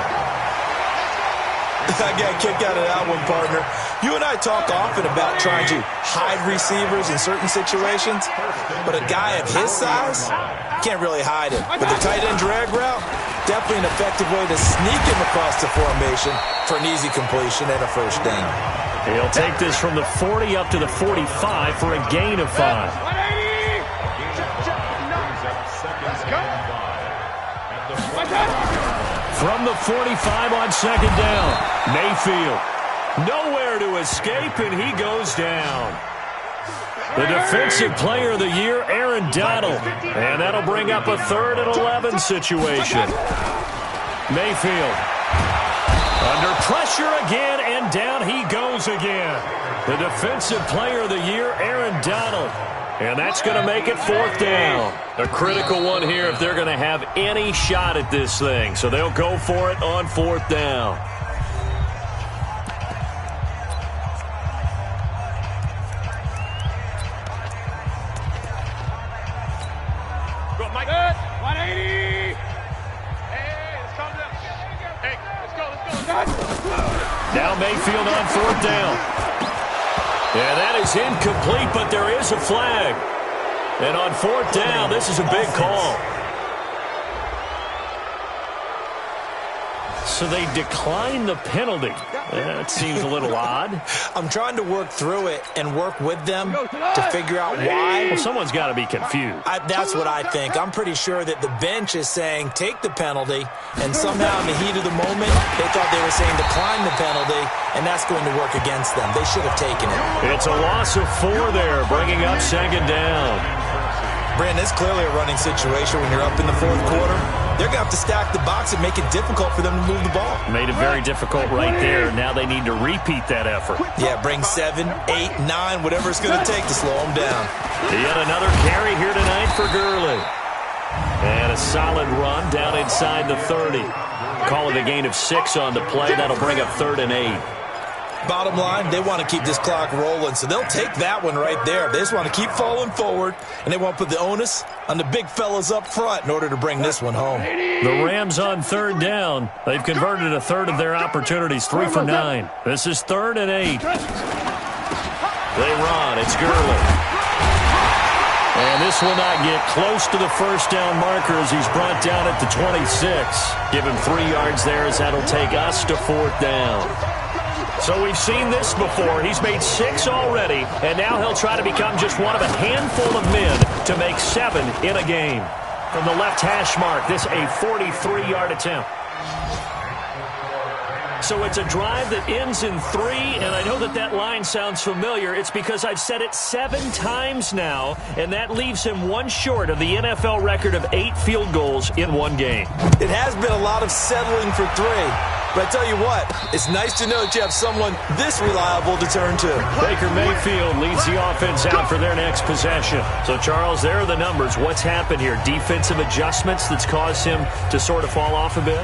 I got a kick out of that one, partner. You and I talk often about trying to hide receivers in certain situations, but a guy of his size can't really hide him. With the tight end drag route, definitely an effective way to sneak him across the formation for an easy completion and a first down. He'll take this from the 40 up to the 45 for a gain of 5. From the 45 on 2nd down, Mayfield. Nowhere to escape, and he goes down. The Defensive Player of the Year, Aaron Donald. And that'll bring up a 3rd and 11 situation. Mayfield. Under pressure again, and down he goes again. The Defensive Player of the Year, Aaron Donald. And that's going to make it 4th down. A critical one here if they're going to have any shot at this thing. So they'll go for it on 4th down. Go, Mike. 180. Hey, let's calm down. Hey, let's go. Now Mayfield on 4th down. Yeah, that is incomplete, but there is a flag. And on 4th down, this is a big call. So they decline the penalty. That seems a little odd. I'm trying to work through it and work with them to figure out why. Well, someone's got to be confused. That's what I think. I'm pretty sure that the bench is saying take the penalty, and somehow in the heat of the moment, they thought they were saying decline the penalty, and that's going to work against them. They should have taken it. It's a loss of 4 there, bringing up 2nd down. Brandon, it's clearly a running situation when you're up in the 4th quarter. They're going to have to stack the box and make it difficult for them to move the ball. Made it very difficult right there. Now they need to repeat that effort. Yeah, bring 7, 8, 9, whatever it's going to take to slow them down. Yet another carry here tonight for Gurley. And a solid run down inside the 30. Call it a gain of 6 on the play. That'll bring up 3rd and 8. Bottom line, they want to keep this clock rolling, so they'll take that one right there. They just want to keep falling forward, and they want to put the onus on the big fellas up front in order to bring this one home. The Rams on 3rd down. They've converted a 1/3 of their opportunities, 3 for 9. This is 3rd and 8. They run. It's Gurley. And this will not get close to the first down marker as he's brought down at the 26. Give him 3 yards there as that'll take us to 4th down. So we've seen this before. He's made 6 already, and now he'll try to become just one of a handful of men to make 7 in a game. From the left hash mark, this a 43-yard attempt. So it's a drive that ends in 3, and I know that line sounds familiar. It's because I've said it 7 times now, and that leaves him 1 short of the NFL record of 8 field goals in 1 game. It has been a lot of settling for 3. But I tell you what, it's nice to know that you have someone this reliable to turn to. Baker Mayfield leads the offense out for their next possession. So, Charles, there are the numbers. What's happened here? Defensive adjustments that's caused him to sort of fall off a bit?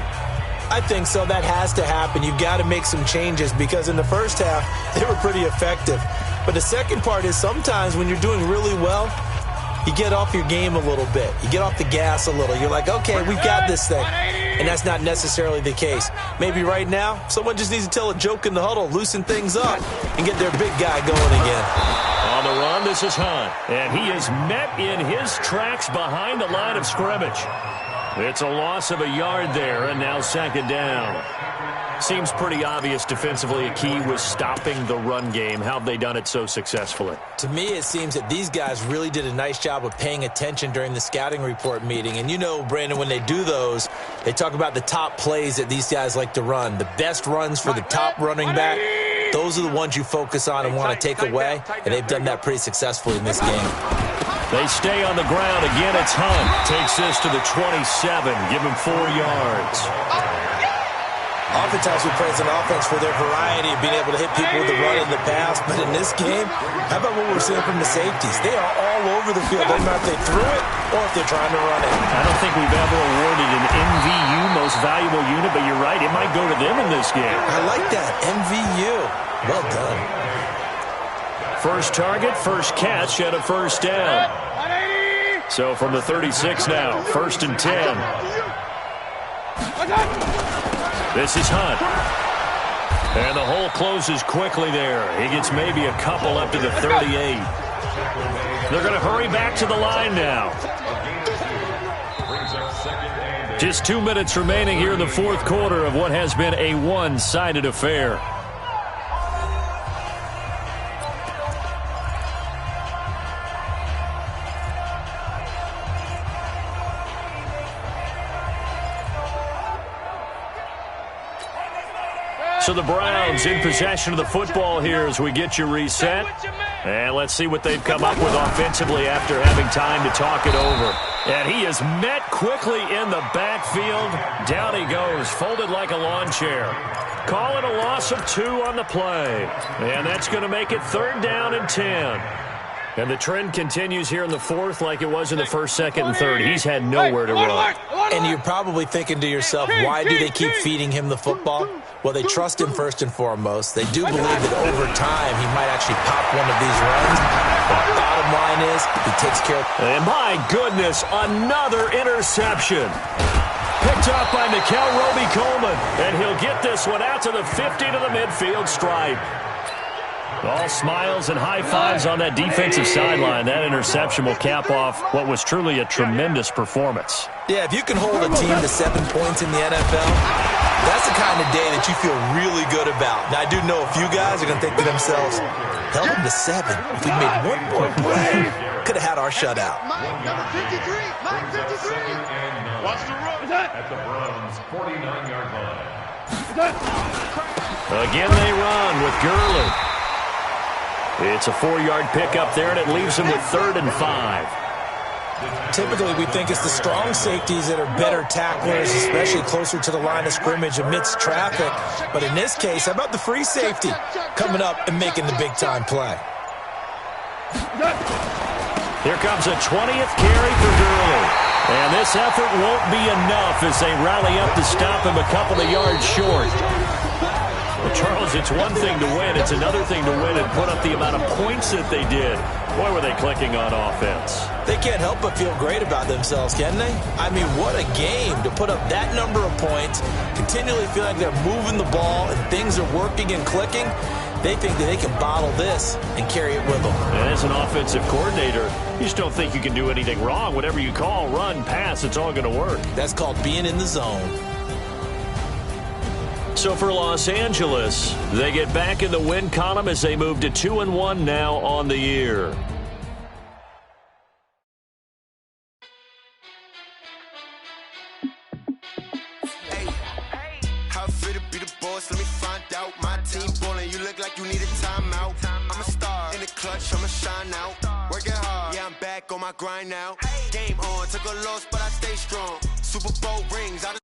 I think so. That has to happen. You've got to make some changes because in the first half, they were pretty effective. But the second part is sometimes when you're doing really well, you get off your game a little bit. You get off the gas a little. You're like, okay, we've got this thing. And that's not necessarily the case. Maybe right now, someone just needs to tell a joke in the huddle, loosen things up, and get their big guy going again. On the run, this is Hunt. And he is met in his tracks behind the line of scrimmage. It's a loss of a yard there, and now 2nd down. Seems pretty obvious defensively a key was stopping the run game. How have they done it so successfully? To me, it seems that these guys really did a nice job of paying attention during the scouting report meeting. And you know, Brandon, when they do those, they talk about the top plays that these guys like to run. The best runs for the top running back, Those are the ones you focus on and want to take away, and they've done that pretty successfully in this game. They stay on the ground. Again, it's Hunt. Takes this to the 27. Give him 4 yards. Oftentimes we praise an offense for their variety of being able to hit people with the run and the pass, but in this game, how about what we're seeing from the safeties? They are all over the field. Doesn't matter if they threw it or if they're trying to run it. I don't think we've ever awarded an MVU, most valuable unit, but you're right, it might go to them in this game. I like that, MVU. Well done. First target, first catch, and a first down. So from the 36 now, 1st and 10. This is Hunt. And the hole closes quickly there. He gets maybe a couple up to the 38. They're going to hurry back to the line now. Just 2 minutes remaining here in the fourth quarter of what has been a one-sided affair. So the Browns in possession of the football here as we get you reset. And let's see what they've come up with offensively after having time to talk it over. And he is met quickly in the backfield. Down he goes, folded like a lawn chair. Call it a loss of 2 on the play. And that's going to make it 3rd down and 10. And the trend continues here in the fourth like it was in the first, second, and third. He's had nowhere to run. And you're probably thinking to yourself, why do they keep feeding him the football? Well, they trust him first and foremost. They do believe that over time he might actually pop one of these runs. The bottom line is he takes care of... And my goodness, another interception. Picked up by Nikel Roby-Coleman. And he'll get this one out to the 50 to the midfield stripe. All smiles and high fives on that defensive sideline. That interception will cap off what was truly a tremendous performance. Yeah, if you can hold a team to 7 points in the NFL, that's the kind of day that you feel really good about. Now, I do know a few guys are going to think to themselves, held them to 7. If we made one more play, could have had our shutout. Mike, number 53. Mike, 53. Watch the road. At the Browns' 49-yard line. Again, they run with Gurley. It's a 4-yard pickup there, and it leaves him with 3rd and 5. Typically, we think it's the strong safeties that are better tacklers, especially closer to the line of scrimmage amidst traffic. But in this case, how about the free safety coming up and making the big-time play? Here comes a 20th carry for Gurley. And this effort won't be enough as they rally up to stop him a couple of yards short. Well, Charles, it's one thing to win. It's another thing to win and put up the amount of points that they did. Boy, were they clicking on offense. They can't help but feel great about themselves, can they? I mean, what a game to put up that number of points, continually feel like they're moving the ball and things are working and clicking. They think that they can bottle this and carry it with them. And as an offensive coordinator, you just don't think you can do anything wrong. Whatever you call, run, pass, it's all going to work. That's called being in the zone. So for Los Angeles, they get back in the win column as they move to 2-1 now on the year. Hey, how it feel to be the boss? Let me find out. My team ballin', you look like you need a timeout. I'm a star in the clutch, I'ma shine out. Working hard, yeah, I'm back on my grind now. Game on, took a loss, but I stay strong. Super Bowl rings, I